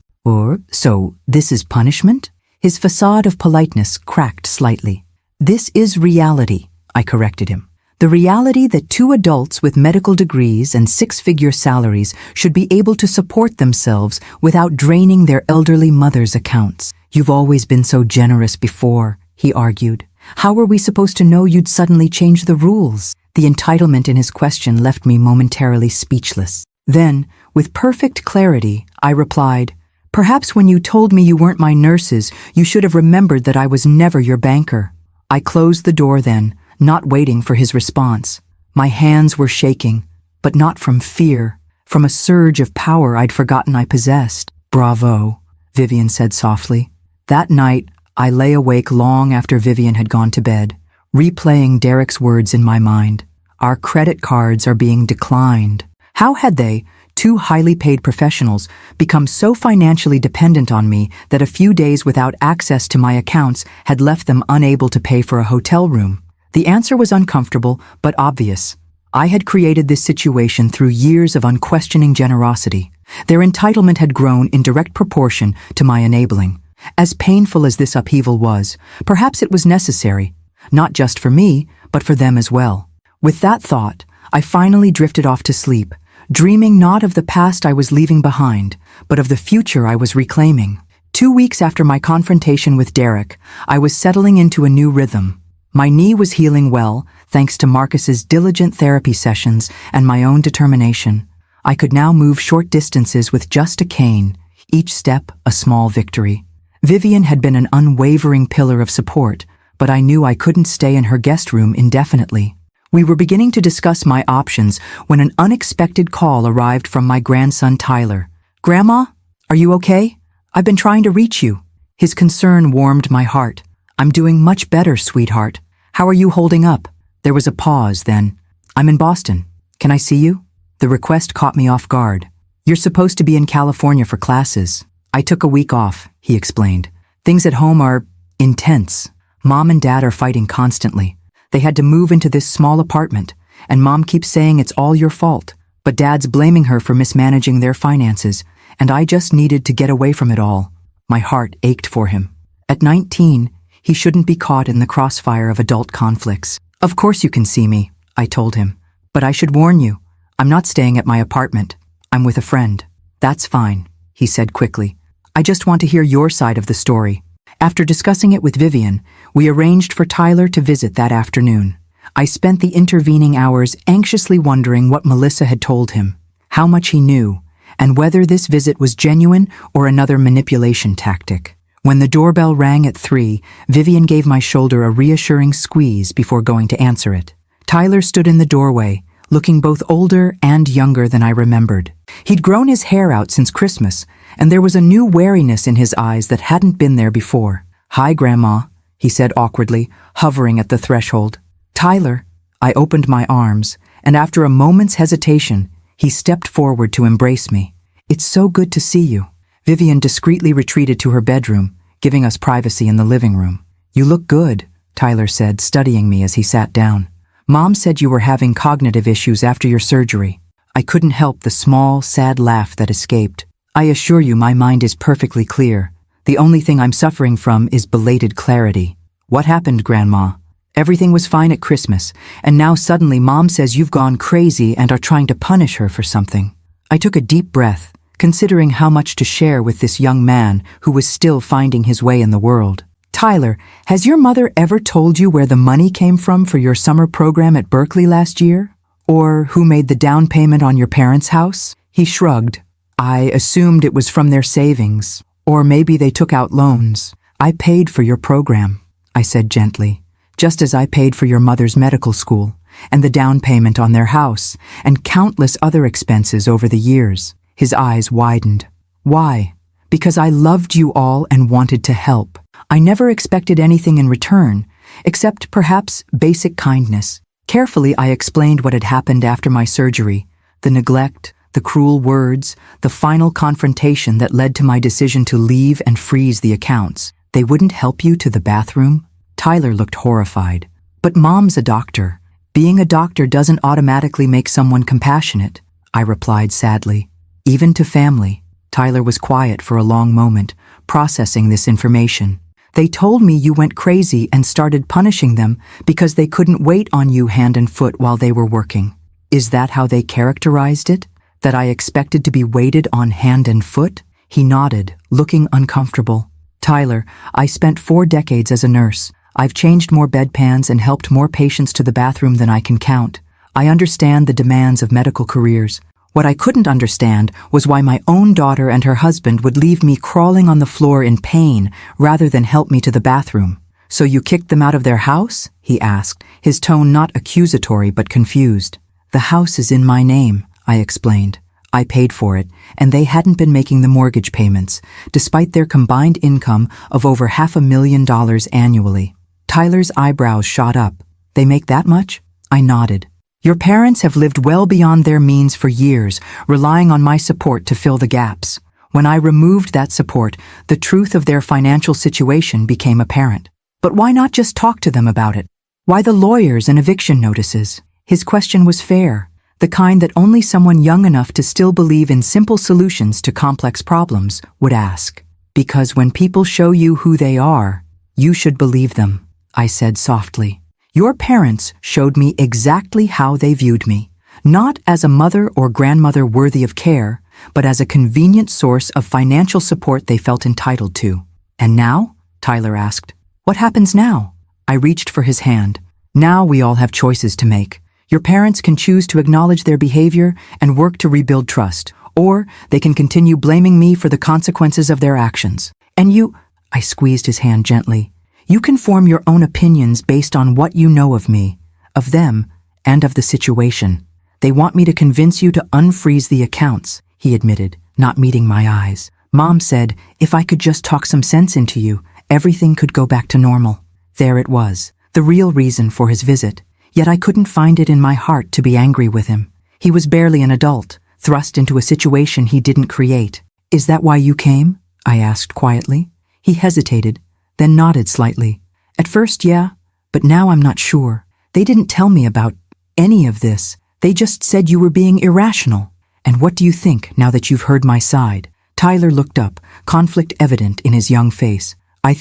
Speaker 1: So this is punishment?" His facade of politeness cracked slightly. "This is reality," I corrected him. "The reality that 2 adults with medical degrees and 6-figure salaries should be able to support themselves without draining their elderly mother's accounts. You've always been so generous before," he argued. "How were we supposed to know you'd suddenly change the rules?" The entitlement in his question left me momentarily speechless. Then, with perfect clarity, I replied, "Perhaps when you told me you weren't my nurses, you should have remembered that I was never your banker." I closed the door then, not waiting for his response. My hands were shaking, but not from fear, from a surge of power I'd forgotten I possessed. "Bravo," Vivian said softly. That night, I lay awake long after Vivian had gone to bed, replaying Derek's words in my mind. Our credit cards are being declined. How had they, 2 highly paid professionals, become so financially dependent on me that a few days without access to my accounts had left them unable to pay for a hotel room? The answer was uncomfortable, but obvious. I had created this situation through years of unquestioning generosity. Their entitlement had grown in direct proportion to my enabling. As painful as this upheaval was, perhaps it was necessary, not just for me, but for them as well. With that thought, I finally drifted off to sleep, dreaming not of the past I was leaving behind, but of the future I was reclaiming. 2 weeks after my confrontation with Derek, I was settling into a new rhythm. My knee was healing well, thanks to Marcus's diligent therapy sessions and my own determination. I could now move short distances with just a cane, each step a small victory. Vivian had been an unwavering pillar of support, but I knew I couldn't stay in her guest room indefinitely. We were beginning to discuss my options when an unexpected call arrived from my grandson Tyler. "Grandma, are you okay? I've been trying to reach you." His concern warmed my heart. "I'm doing much better, sweetheart. How are you holding up?" There was a pause, then, "I'm in Boston. Can I see you?" The request caught me off guard. "You're supposed to be in California for classes. I took a week off," he explained. "Things at home are intense. Mom and Dad are fighting constantly. They had to move into this small apartment, and Mom keeps saying it's all your fault, but Dad's blaming her for mismanaging their finances, and I just needed to get away from it all." My heart ached for him. At 19, he shouldn't be caught in the crossfire of adult conflicts. "Of course you can see me," I told him, "but I should warn you, I'm not staying at my apartment. I'm with a friend." "That's fine," he said quickly. "I just want to hear your side of the story." After discussing it with Vivian, we arranged for Tyler to visit that afternoon. I spent the intervening hours anxiously wondering what Melissa had told him, how much he knew, and whether this visit was genuine or another manipulation tactic. When the doorbell rang at 3, Vivian gave my shoulder a reassuring squeeze before going to answer it. Tyler stood in the doorway, looking both older and younger than I remembered. He'd grown his hair out since Christmas, and there was a new wariness in his eyes that hadn't been there before. "Hi, Grandma," he said awkwardly, hovering at the threshold. "Tyler." I opened my arms, and after a moment's hesitation, he stepped forward to embrace me. "It's so good to see you." Vivian discreetly retreated to her bedroom, giving us privacy in the living room. "You look good," Tyler said, studying me as he sat down. "Mom said you were having cognitive issues after your surgery." I couldn't help the small, sad laugh that escaped. "I assure you my mind is perfectly clear. The only thing I'm suffering from is belated clarity." "What happened, Grandma?" "Everything was fine at Christmas, and now suddenly Mom says you've gone crazy and are trying to punish her for something." I took a deep breath, considering how much to share with this young man who was still finding his way in the world. "Tyler, has your mother ever told you where the money came from for your summer program at Berkeley last year? Or who made the down payment on your parents' house?" He shrugged. "I assumed it was from their savings, or maybe they took out loans." "I paid for your program," I said gently, "just as I paid for your mother's medical school, and the down payment on their house, and countless other expenses over the years. His eyes widened. Why? Because I loved you all and wanted to help. I never expected anything in return, except perhaps basic kindness. Carefully, I explained what had happened after my surgery, the neglect, the cruel words, the final confrontation that led to my decision to leave and freeze the accounts. They wouldn't help you to the bathroom? Tyler looked horrified. But Mom's a doctor. Being a doctor doesn't automatically make someone compassionate, I replied sadly. Even to family. Tyler was quiet for a long moment, processing this information. They told me you went crazy and started punishing them because they couldn't wait on you hand and foot while they were working. Is that how they characterized it? That I expected to be waited on hand and foot? He nodded, looking uncomfortable. Tyler, I spent 4 decades as a nurse. I've changed more bedpans and helped more patients to the bathroom than I can count. I understand the demands of medical careers. What I couldn't understand was why my own daughter and her husband would leave me crawling on the floor in pain rather than help me to the bathroom. So you kicked them out of their house? He asked, his tone not accusatory but confused. The house is in my name, I explained. I paid for it, and they hadn't been making the mortgage payments, despite their combined income of over $500,000 annually. Tyler's eyebrows shot up. They make that much? I nodded. Your parents have lived well beyond their means for years, relying on my support to fill the gaps. When I removed that support, the truth of their financial situation became apparent. But why not just talk to them about it? Why the lawyers and eviction notices? His question was fair, the kind that only someone young enough to still believe in simple solutions to complex problems would ask. Because when people show you who they are, you should believe them, I said softly. Your parents showed me exactly how they viewed me, not as a mother or grandmother worthy of care, but as a convenient source of financial support they felt entitled to. And now? Tyler asked. What happens now? I reached for his hand. Now we all have choices to make. Your parents can choose to acknowledge their behavior and work to rebuild trust, or they can continue blaming me for the consequences of their actions. And you, I squeezed his hand gently. You can form your own opinions based on what you know of me, of them, and of the situation. They want me to convince you to unfreeze the accounts, he admitted, not meeting my eyes. Mom said, if I could just talk some sense into you, everything could go back to normal. There it was, the real reason for his visit. Yet I couldn't find it in my heart to be angry with him. He was barely an adult, thrust into a situation he didn't create. Is that why you came? I asked quietly. He hesitated, then nodded slightly. At first, yeah, but now I'm not sure. They didn't tell me about any of this. They just said you were being irrational. And what do you think now that you've heard my side? Tyler looked up, conflict evident in his young face. I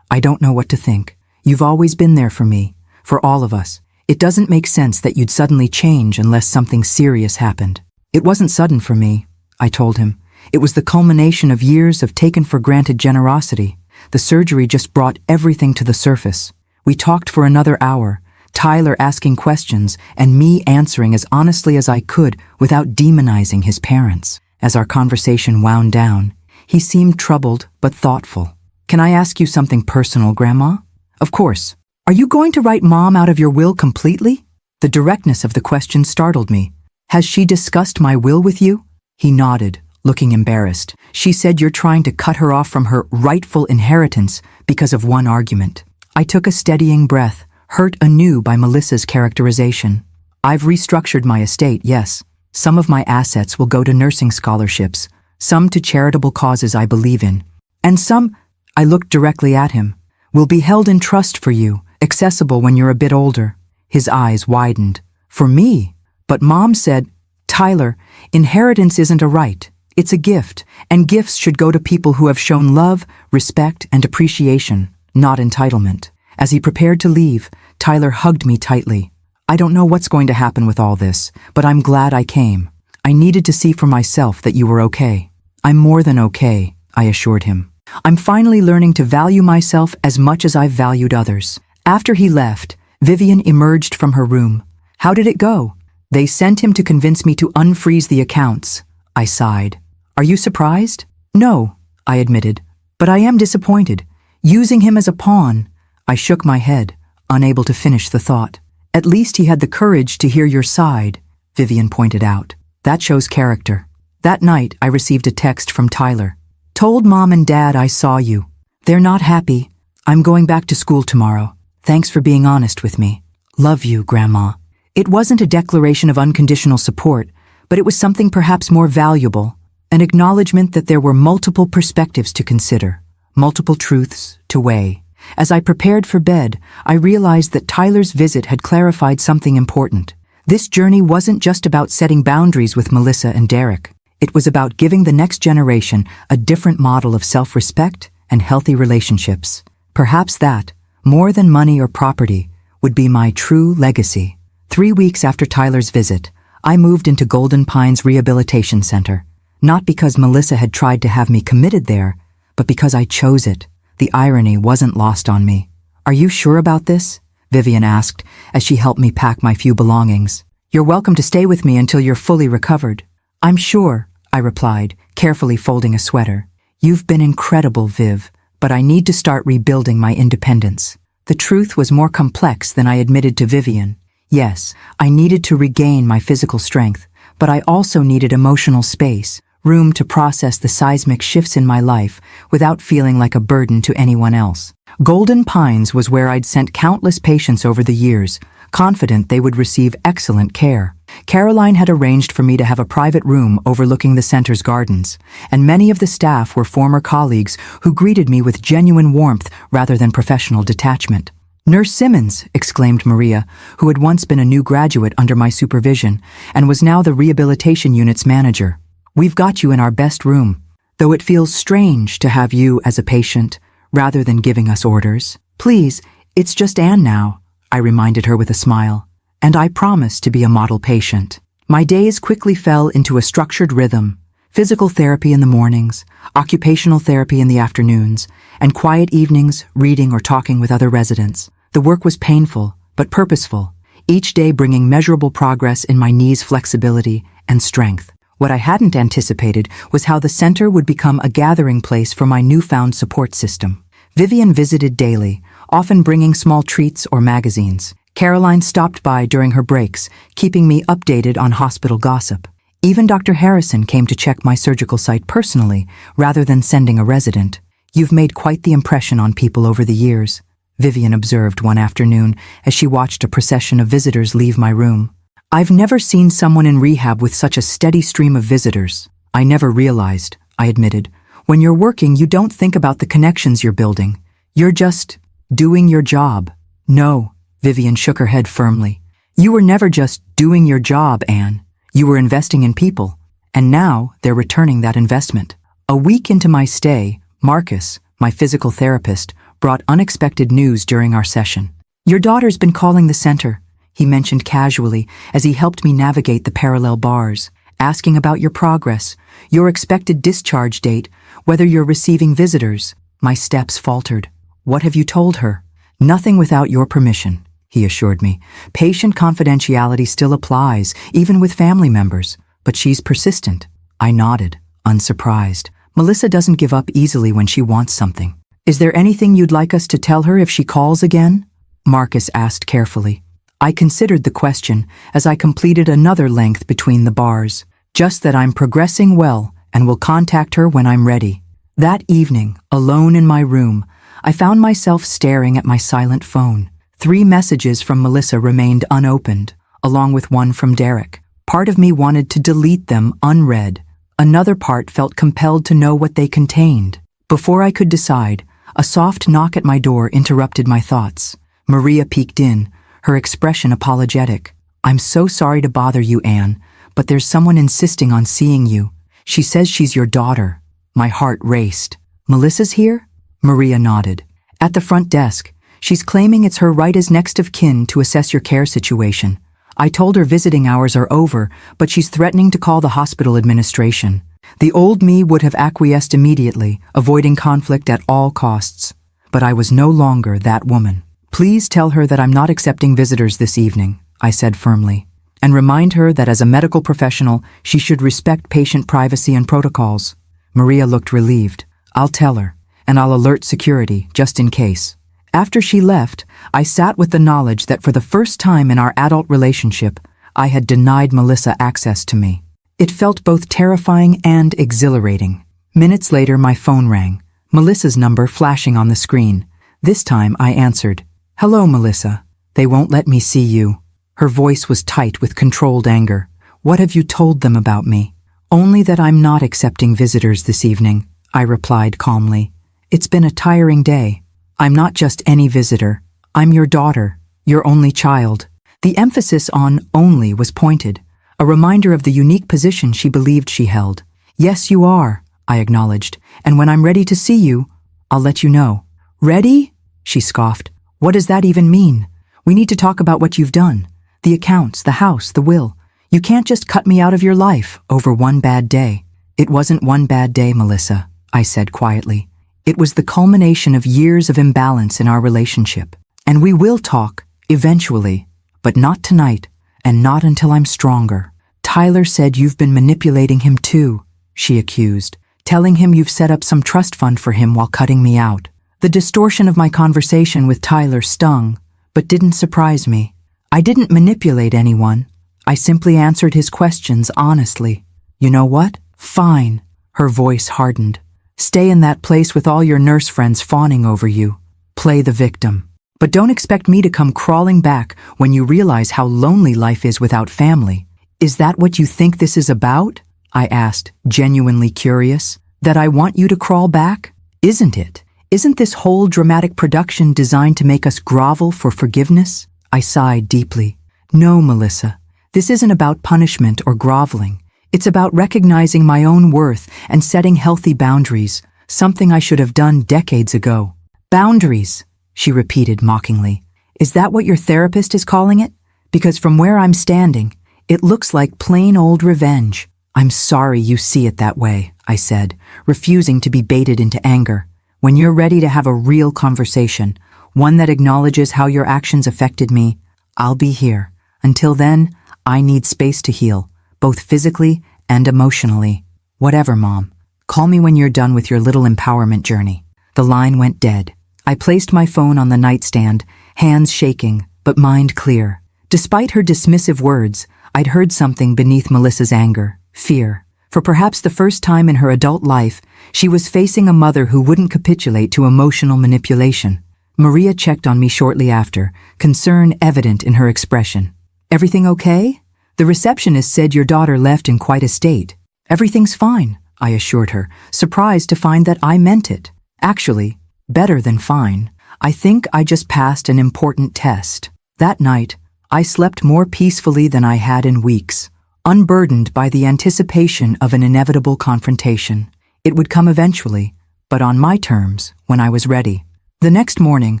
Speaker 1: don't know what to think. You've always been there for me, for all of us. It doesn't make sense that you'd suddenly change unless something serious happened. It wasn't sudden for me, I told him. It was the culmination of years of taken-for-granted generosity. The surgery just brought everything to the surface. We talked for another hour, Tyler asking questions and me answering as honestly as I could without demonizing his parents. As our conversation wound down, he seemed troubled but thoughtful. Can I ask you something personal, Grandma? Of course. Are you going to write Mom out of your will completely? The directness of the question startled me. Has she discussed my will with you? He nodded, looking embarrassed. She said you're trying to cut her off from her rightful inheritance because of one argument. I took a steadying breath, hurt anew by Melissa's characterization. I've restructured my estate, yes. Some of my assets will go to nursing scholarships, some to charitable causes I believe in, and some, I looked directly at him, will be held in trust for you, accessible when you're a bit older. His eyes widened. For me? But Mom said, Tyler, inheritance isn't a right. It's a gift, and gifts should go to people who have shown love, respect, and appreciation, not entitlement. As he prepared to leave, Tyler hugged me tightly. I don't know what's going to happen with all this, but I'm glad I came. I needed to see for myself that you were okay. I'm more than okay, I assured him. I'm finally learning to value myself as much as I've valued others. After he left, Vivian emerged from her room. How did it go? They sent him to convince me to unfreeze the accounts. I sighed. Are you surprised? No, I admitted, but I am disappointed. Using him as a pawn. I shook my head, unable to finish the thought. At least he had the courage to hear your side, Vivian pointed out. That shows character. That night, I received a text from Tyler. Told Mom and Dad I saw you. They're not happy. I'm going back to school tomorrow. Thanks for being honest with me. Love you, Grandma. It wasn't a declaration of unconditional support, but it was something perhaps more valuable, an acknowledgement that there were multiple perspectives to consider, multiple truths to weigh. As I prepared for bed, I realized that Tyler's visit had clarified something important. This journey wasn't just about setting boundaries with Melissa and Derek. It was about giving the next generation a different model of self-respect and healthy relationships. Perhaps that, more than money or property, would be my true legacy. 3 weeks after Tyler's visit, I moved into Golden Pines Rehabilitation Center, not because Melissa had tried to have me committed there, but because I chose it. The irony wasn't lost on me. Are you sure about this? Vivian asked as she helped me pack my few belongings. You're welcome to stay with me until you're fully recovered. I'm sure, I replied, carefully folding a sweater. You've been incredible, Viv, but I need to start rebuilding my independence. The truth was more complex than I admitted to Vivian. Yes, I needed to regain my physical strength, but I also needed emotional space, room to process the seismic shifts in my life without feeling like a burden to anyone else. Golden Pines was where I'd sent countless patients over the years, confident they would receive excellent care. Caroline had arranged for me to have a private room overlooking the center's gardens, and many of the staff were former colleagues who greeted me with genuine warmth rather than professional detachment. Nurse Simmons, exclaimed Maria, who had once been a new graduate under my supervision and was now the rehabilitation unit's manager. We've got you in our best room, though it feels strange to have you as a patient rather than giving us orders. Please, it's just Anne now, I reminded her with a smile, and I promise to be a model patient. My days quickly fell into a structured rhythm: physical therapy in the mornings, occupational therapy in the afternoons, and quiet evenings reading or talking with other residents. The work was painful, but purposeful, each day bringing measurable progress in my knees' flexibility and strength. What I hadn't anticipated was how the center would become a gathering place for my newfound support system. Vivian visited daily, often bringing small treats or magazines. Caroline stopped by during her breaks, keeping me updated on hospital gossip. Even Dr. Harrison came to check my surgical site personally, rather than sending a resident. You've made quite the impression on people over the years, Vivian observed one afternoon as she watched a procession of visitors leave my room. I've never seen someone in rehab with such a steady stream of visitors. I never realized, I admitted. When you're working, you don't think about the connections you're building. You're just doing your job. No, Vivian shook her head firmly. You were never just doing your job, Anne. You were investing in people, and now they're returning that investment. A week into my stay, Marcus, my physical therapist, brought unexpected news during our session. Your daughter's been calling the center, he mentioned casually as he helped me navigate the parallel bars, asking about your progress, your expected discharge date, whether you're receiving visitors. My steps faltered. What have you told her? Nothing without your permission, he assured me. Patient confidentiality still applies, even with family members, but she's persistent. I nodded, unsurprised. Melissa doesn't give up easily when she wants something. Is there anything you'd like us to tell her if she calls again? Marcus asked carefully. I considered the question as I completed another length between the bars. Just that I'm progressing well and will contact her when I'm ready. That evening, alone in my room, I found myself staring at my silent phone. 3 messages from Melissa remained unopened, along with one from Derek. Part of me wanted to delete them unread. Another part felt compelled to know what they contained. Before I could decide, a soft knock at my door interrupted my thoughts. Maria peeked in, her expression apologetic. I'm so sorry to bother you, Anne, but there's someone insisting on seeing you. She says she's your daughter. My heart raced. Melissa's here? Maria nodded. At the front desk. She's claiming it's her right as next of kin to assess your care situation. I told her visiting hours are over, but she's threatening to call the hospital administration. The old me would have acquiesced immediately, avoiding conflict at all costs. But I was no longer that woman. Please tell her that I'm not accepting visitors this evening, I said firmly, and remind her that as a medical professional, she should respect patient privacy and protocols. Maria looked relieved. I'll tell her, and I'll alert security, just in case. After she left, I sat with the knowledge that for the first time in our adult relationship, I had denied Melissa access to me. It felt both terrifying and exhilarating. Minutes later, my phone rang, Melissa's number flashing on the screen. This time, I answered. "Hello, Melissa. They won't let me see you." Her voice was tight with controlled anger. "What have you told them about me?" "Only that I'm not accepting visitors this evening," I replied calmly. "It's been a tiring day. I'm not just any visitor. I'm your daughter, your only child." The emphasis on only was pointed, a reminder of the unique position she believed she held. "Yes, you are," I acknowledged, "and when I'm ready to see you, I'll let you know." "Ready?" she scoffed. "What does that even mean? We need to talk about what you've done. The accounts, the house, the will. You can't just cut me out of your life over one bad day." "It wasn't one bad day, Melissa," I said quietly. "It was the culmination of years of imbalance in our relationship. And we will talk, eventually, but not tonight, and not until I'm stronger." "Tyler said you've been manipulating him too," she accused, "telling him you've set up some trust fund for him while cutting me out." The distortion of my conversation with Tyler stung, but didn't surprise me. I didn't manipulate anyone. I simply answered his questions honestly. "You know what? Fine." Her voice hardened. "Stay in that place with all your nurse friends fawning over you. Play the victim. But don't expect me to come crawling back when you realize how lonely life is without family." "Is that what you think this is about?" I asked, genuinely curious. "That I want you to crawl back? Isn't it? Isn't this whole dramatic production designed to make us grovel for forgiveness?" I sighed deeply. "No, Melissa. This isn't about punishment or groveling. It's about recognizing my own worth and setting healthy boundaries, something I should have done decades ago." "Boundaries," she repeated mockingly. "Is that what your therapist is calling it? Because from where I'm standing, it looks like plain old revenge." "I'm sorry you see it that way," I said, refusing to be baited into anger. "When you're ready to have a real conversation, one that acknowledges how your actions affected me, I'll be here. Until then, I need space to heal, both physically and emotionally." "Whatever, Mom. Call me when you're done with your little empowerment journey." The line went dead. I placed my phone on the nightstand, hands shaking, but mind clear. Despite her dismissive words, I'd heard something beneath Melissa's anger, fear. For perhaps the first time in her adult life, she was facing a mother who wouldn't capitulate to emotional manipulation. Maria checked on me shortly after, concern evident in her expression. "Everything okay? The receptionist said your daughter left in quite a state." "Everything's fine," I assured her, surprised to find that I meant it. "Actually, better than fine. I think I just passed an important test." That night, I slept more peacefully than I had in weeks, unburdened by the anticipation of an inevitable confrontation. It would come eventually, but on my terms, when I was ready. The next morning,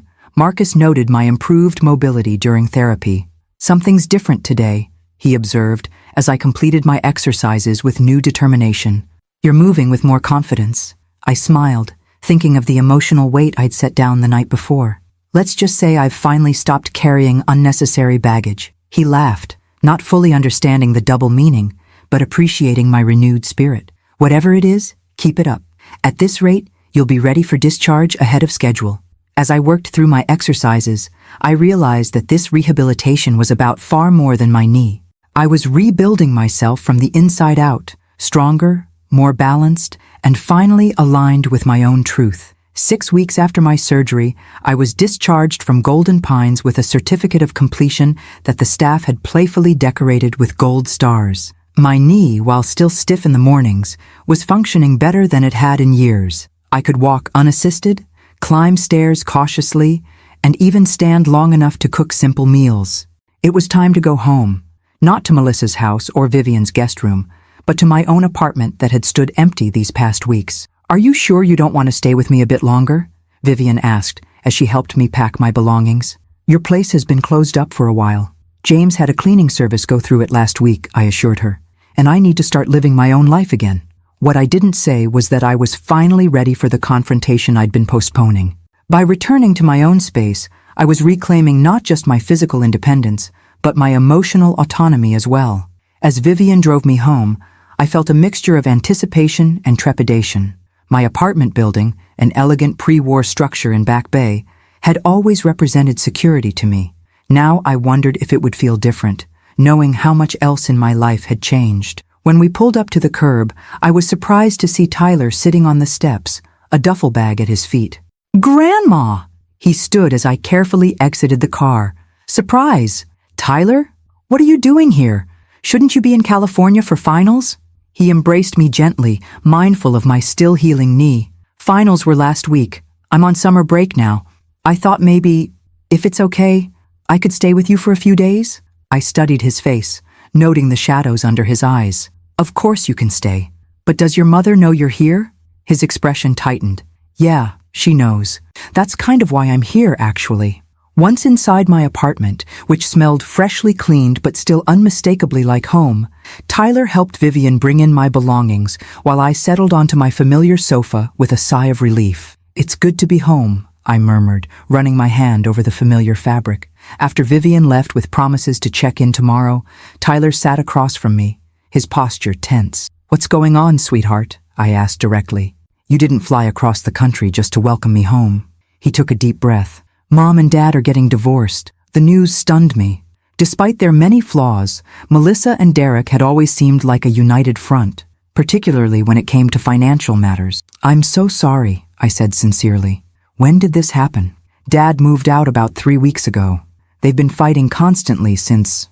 Speaker 1: Marcus noted my improved mobility during therapy. "Something's different today," he observed as I completed my exercises with new determination. "You're moving with more confidence." I smiled, thinking of the emotional weight I'd set down the night before. "Let's just say I've finally stopped carrying unnecessary baggage." He laughed, not fully understanding the double meaning, but appreciating my renewed spirit. "Whatever it is, keep it up. At this rate, you'll be ready for discharge ahead of schedule." As I worked through my exercises, I realized that this rehabilitation was about far more than my knee. I was rebuilding myself from the inside out, stronger, more balanced, and finally aligned with my own truth. 6 weeks after my surgery, I was discharged from Golden Pines with a certificate of completion that the staff had playfully decorated with gold stars. My knee, while still stiff in the mornings, was functioning better than it had in years. I could walk unassisted, climb stairs cautiously, and even stand long enough to cook simple meals. It was time to go home, not to Melissa's house or Vivian's guest room, but to my own apartment that had stood empty these past weeks. "Are you sure you don't want to stay with me a bit longer?" Vivian asked as she helped me pack my belongings. "Your place has been closed up for a while. James had a cleaning service go through it last week," I assured her, "and I need to start living my own life again." What I didn't say was that I was finally ready for the confrontation I'd been postponing. By returning to my own space, I was reclaiming not just my physical independence, but my emotional autonomy as well. As Vivian drove me home, I felt a mixture of anticipation and trepidation. My apartment building, an elegant pre-war structure in Back Bay, had always represented security to me. Now I wondered if it would feel different, knowing how much else in my life had changed. When we pulled up to the curb, I was surprised to see Tyler sitting on the steps, a duffel bag at his feet. "Grandma!" He stood as I carefully exited the car. "Surprise! Tyler? What are you doing here? Shouldn't you be in California for finals?" He embraced me gently, mindful of my still healing knee. "Finals were last week. I'm on summer break now. I thought maybe, if it's okay, I could stay with you for a few days?" I studied his face, noting the shadows under his eyes. "Of course you can stay. But does your mother know you're here?" His expression tightened. "Yeah, she knows. That's kind of why I'm here, actually." Once inside my apartment, which smelled freshly cleaned but still unmistakably like home, Tyler helped Vivian bring in my belongings while I settled onto my familiar sofa with a sigh of relief. "It's good to be home," I murmured, running my hand over the familiar fabric. After Vivian left with promises to check in tomorrow, Tyler sat across from me, his posture tense. "What's going on, sweetheart?" I asked directly. "You didn't fly across the country just to welcome me home." He took a deep breath. "Mom and Dad are getting divorced." The news stunned me. Despite their many flaws, Melissa and Derek had always seemed like a united front, particularly when it came to financial matters. "I'm so sorry," I said sincerely. "When did this happen?" "Dad moved out about 3 weeks ago. They've been fighting constantly since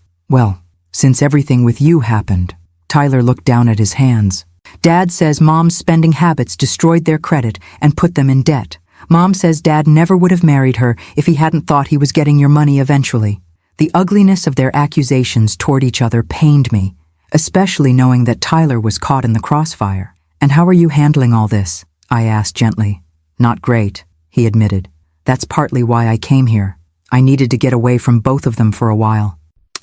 Speaker 1: everything with you happened." Tyler looked down at his hands. "Dad says Mom's spending habits destroyed their credit and put them in debt. Mom says Dad never would have married her if he hadn't thought he was getting your money eventually." The ugliness of their accusations toward each other pained me, especially knowing that Tyler was caught in the crossfire. "And how are you handling all this?" I asked gently. "Not great," he admitted. "That's partly why I came here. I needed to get away from both of them for a while."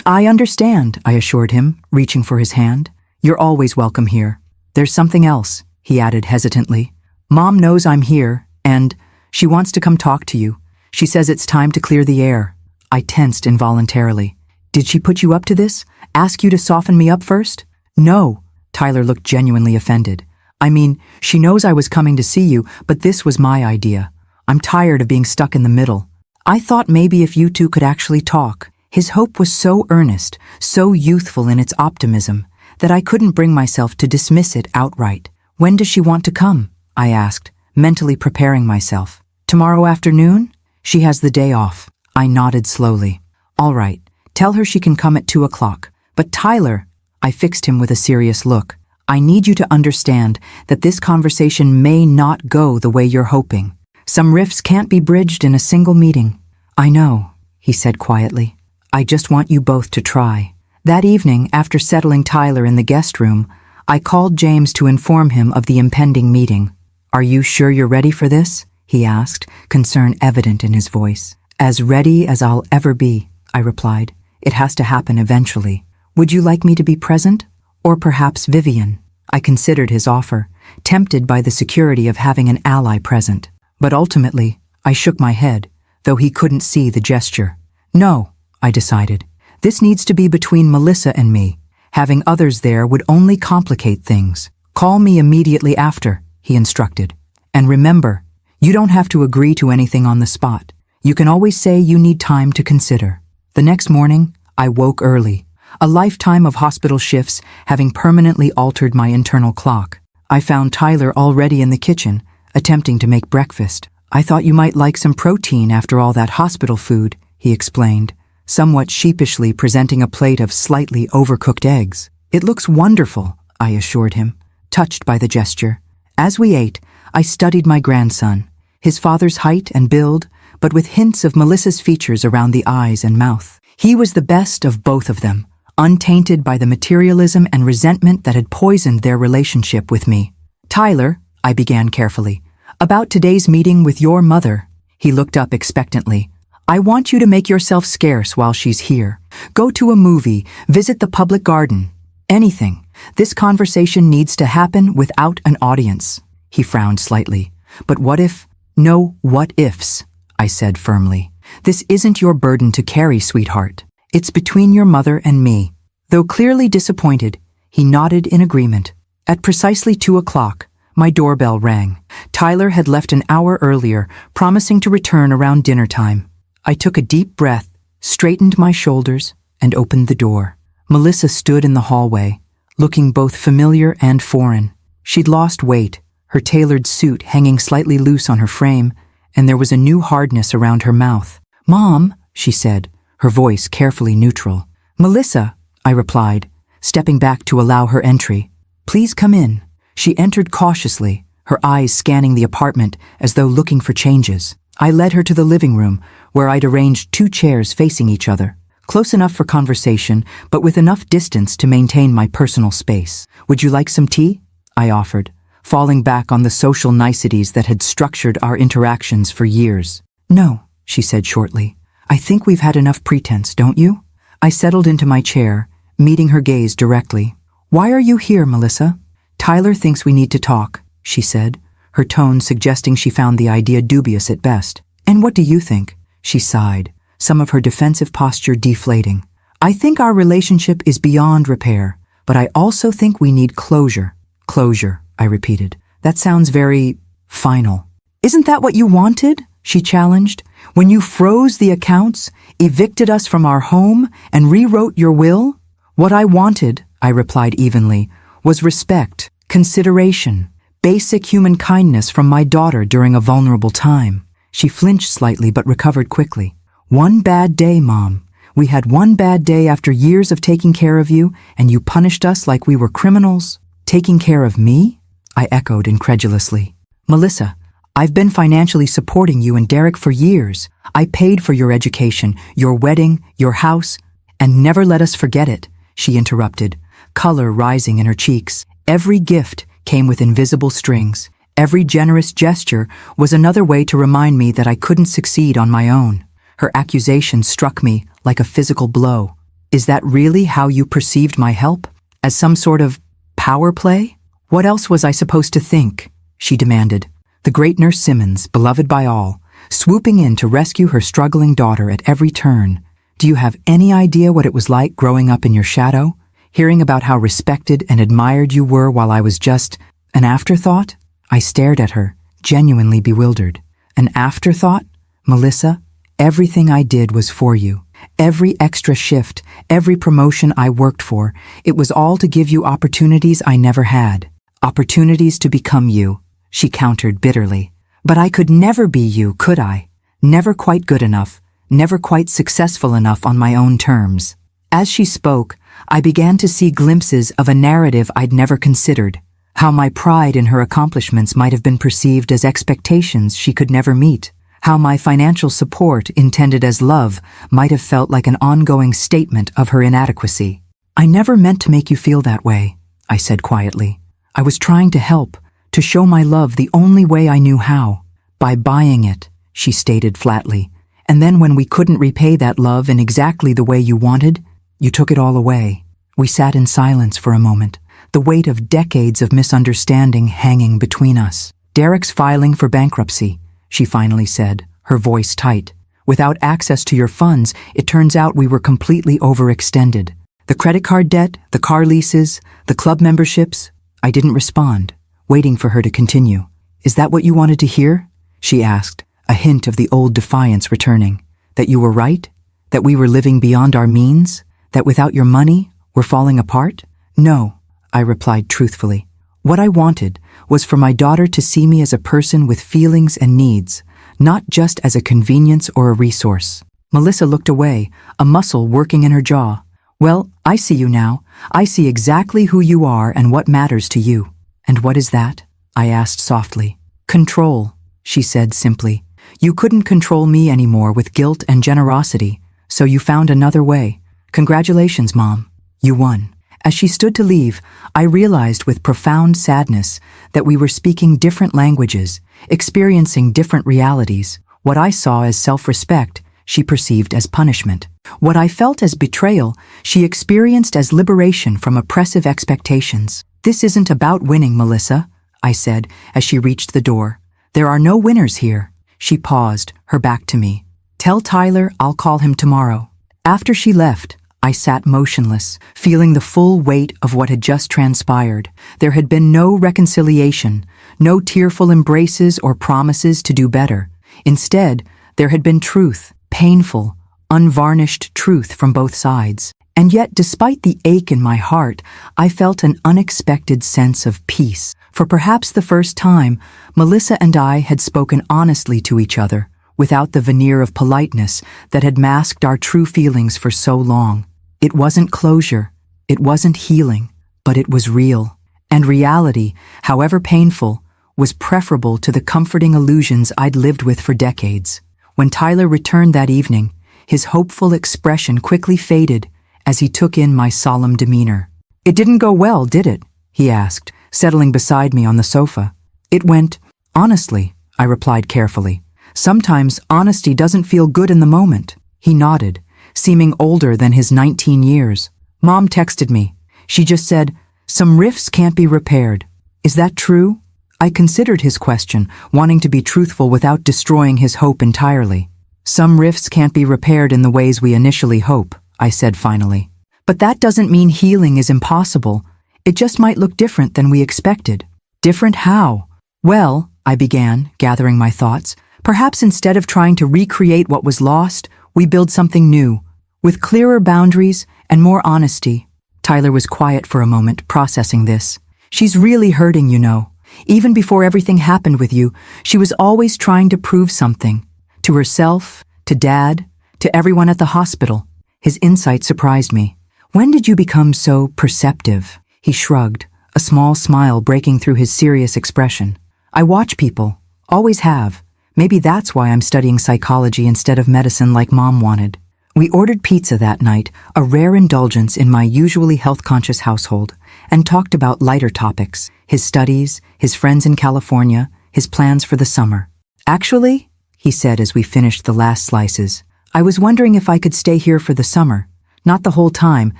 Speaker 1: "I understand," I assured him, reaching for his hand. "You're always welcome here. There's something else," he added hesitantly. "Mom knows I'm here, and she wants to come talk to you. She says it's time to clear the air." I tensed involuntarily. "Did she put you up to this? Ask you to soften me up first?" "No." Tyler looked genuinely offended. "I mean, she knows I was coming to see you, but this was my idea. I'm tired of being stuck in the middle. I thought maybe if you two could actually talk." His hope was so earnest, so youthful in its optimism, that I couldn't bring myself to dismiss it outright. "When does she want to come?" I asked, mentally preparing myself. "Tomorrow afternoon? She has the day off." I nodded slowly. "All right, tell her she can come at 2 o'clock. But Tyler," I fixed him with a serious look, "I need you to understand that this conversation may not go the way you're hoping. Some rifts can't be bridged in a single meeting." "I know," he said quietly. "I just want you both to try." That evening, after settling Tyler in the guest room, I called James to inform him of the impending meeting. "Are you sure you're ready for this?" he asked, concern evident in his voice. "As ready as I'll ever be," I replied. "It has to happen eventually. Would you like me to be present? Or perhaps Vivian?" I considered his offer, tempted by the security of having an ally present. But ultimately, I shook my head, though he couldn't see the gesture. "No," I decided. "This needs to be between Melissa and me. Having others there would only complicate things. Call me immediately after," he instructed. "And remember, you don't have to agree to anything on the spot. You can always say you need time to consider." The next morning, I woke early, a lifetime of hospital shifts having permanently altered my internal clock. I found Tyler already in the kitchen, attempting to make breakfast. "I thought you might like some protein after all that hospital food," he explained, somewhat sheepishly presenting a plate of slightly overcooked eggs. "It looks wonderful," I assured him, touched by the gesture. As we ate, I studied my grandson, his father's height and build, but with hints of Melissa's features around the eyes and mouth. He was the best of both of them, untainted by the materialism and resentment that had poisoned their relationship with me. "Tyler," I began carefully, "about today's meeting with your mother." He looked up expectantly. "I want you to make yourself scarce while she's here. Go to a movie, visit the public garden. Anything. This conversation needs to happen without an audience." He frowned slightly. "But what if—" "No what ifs," I said firmly. "This isn't your burden to carry, sweetheart. It's between your mother and me." Though clearly disappointed, he nodded in agreement. At precisely 2 o'clock, my doorbell rang. Tyler had left an hour earlier, promising to return around dinner time. I took a deep breath, straightened my shoulders, and opened the door. Melissa stood in the hallway, looking both familiar and foreign. She'd lost weight, her tailored suit hanging slightly loose on her frame, and there was a new hardness around her mouth. "Mom," she said, her voice carefully neutral. "Melissa," I replied, stepping back to allow her entry. "Please come in." She entered cautiously, her eyes scanning the apartment as though looking for changes. I led her to the living room, where I'd arranged 2 chairs facing each other, close enough for conversation, but with enough distance to maintain my personal space. "Would you like some tea?" I offered, falling back on the social niceties that had structured our interactions for years. "No," she said shortly. "I think we've had enough pretense, don't you?" I settled into my chair, meeting her gaze directly. "Why are you here, Melissa?" "Tyler thinks we need to talk," she said, her tone suggesting she found the idea dubious at best. "And what do you think?" She sighed, some of her defensive posture deflating. "I think our relationship is beyond repair, but I also think we need closure." "Closure," I repeated. "That sounds very final." "Isn't that what you wanted?" she challenged. "When you froze the accounts, evicted us from our home, and rewrote your will?" "What I wanted," I replied evenly, "was respect, consideration, basic human kindness from my daughter during a vulnerable time." She flinched slightly but recovered quickly. "One bad day, Mom. We had one bad day after years of taking care of you, and you punished us like we were criminals." "Taking care of me?" I echoed incredulously. "Melissa, I've been financially supporting you and Derek for years. I paid for your education, your wedding, your house, and never let us forget it," she interrupted, color rising in her cheeks. "Every gift came with invisible strings. Every generous gesture was another way to remind me that I couldn't succeed on my own." Her accusation struck me like a physical blow. "Is that really how you perceived my help? As some sort of power play?" "What else was I supposed to think?" she demanded. The great Nurse Simmons, beloved by all, swooping in to rescue her struggling daughter at every turn. "Do you have any idea what it was like growing up in your shadow? Hearing about how respected and admired you were while I was just an afterthought?" I stared at her, genuinely bewildered. "An afterthought? Melissa, everything I did was for you. Every extra shift, every promotion I worked for, it was all to give you opportunities I never had. Opportunities to become you," she countered bitterly. "But I could never be you, could I? Never quite good enough, never quite successful enough on my own terms." As she spoke, I began to see glimpses of a narrative I'd never considered, how my pride in her accomplishments might have been perceived as expectations she could never meet, how my financial support intended as love might have felt like an ongoing statement of her inadequacy. "I never meant to make you feel that way," I said quietly. "I was trying to help, to show my love the only way I knew how, by buying it," she stated flatly. "And then when we couldn't repay that love in exactly the way you wanted, you took it all away." We sat in silence for a moment, the weight of decades of misunderstanding hanging between us. "Derek's filing for bankruptcy," she finally said, her voice tight. "Without access to your funds, it turns out we were completely overextended. The credit card debt, the car leases, the club memberships." I didn't respond, waiting for her to continue. "Is that what you wanted to hear?" she asked, a hint of the old defiance returning. "That you were right? That we were living beyond our means? That without your money, we're falling apart?" "No," I replied truthfully. "What I wanted was for my daughter to see me as a person with feelings and needs, not just as a convenience or a resource." Melissa looked away, a muscle working in her jaw. "Well, I see you now. I see exactly who you are and what matters to you." "And what is that?" I asked softly. "Control," she said simply. "You couldn't control me anymore with guilt and generosity, so you found another way. Congratulations, Mom. You won." As she stood to leave, I realized with profound sadness that we were speaking different languages, experiencing different realities. What I saw as self-respect, she perceived as punishment. What I felt as betrayal, she experienced as liberation from oppressive expectations. "This isn't about winning, Melissa," I said as she reached the door. "There are no winners here." She paused, her back to me. "Tell Tyler I'll call him tomorrow." After she left, I sat motionless, feeling the full weight of what had just transpired. There had been no reconciliation, no tearful embraces or promises to do better. Instead, there had been truth, painful, unvarnished truth from both sides. And yet, despite the ache in my heart, I felt an unexpected sense of peace. For perhaps the first time, Melissa and I had spoken honestly to each other, without the veneer of politeness that had masked our true feelings for so long. It wasn't closure, it wasn't healing, but it was real. And reality, however painful, was preferable to the comforting illusions I'd lived with for decades. When Tyler returned that evening, his hopeful expression quickly faded as he took in my solemn demeanor. "It didn't go well, did it?" he asked, settling beside me on the sofa. "It went, honestly," I replied carefully. "Sometimes honesty doesn't feel good in the moment." He nodded, seeming older than his 19 years. "Mom texted me. She just said, 'Some rifts can't be repaired.' Is that true?" I considered his question, wanting to be truthful without destroying his hope entirely. "Some rifts can't be repaired in the ways we initially hope," I said finally. "But that doesn't mean healing is impossible. It just might look different than we expected." "Different how?" "Well," I began, gathering my thoughts, "perhaps instead of trying to recreate what was lost, we build something new, with clearer boundaries and more honesty." Tyler was quiet for a moment, processing this. "She's really hurting, you know. Even before everything happened with you, she was always trying to prove something. To herself, to Dad, to everyone at the hospital." His insight surprised me. "When did you become so perceptive?" He shrugged, a small smile breaking through his serious expression. "I watch people. Always have. Maybe that's why I'm studying psychology instead of medicine like Mom wanted." We ordered pizza that night, a rare indulgence in my usually health-conscious household, and talked about lighter topics, his studies, his friends in California, his plans for the summer. "Actually," he said as we finished the last slices, "I was wondering if I could stay here for the summer. Not the whole time.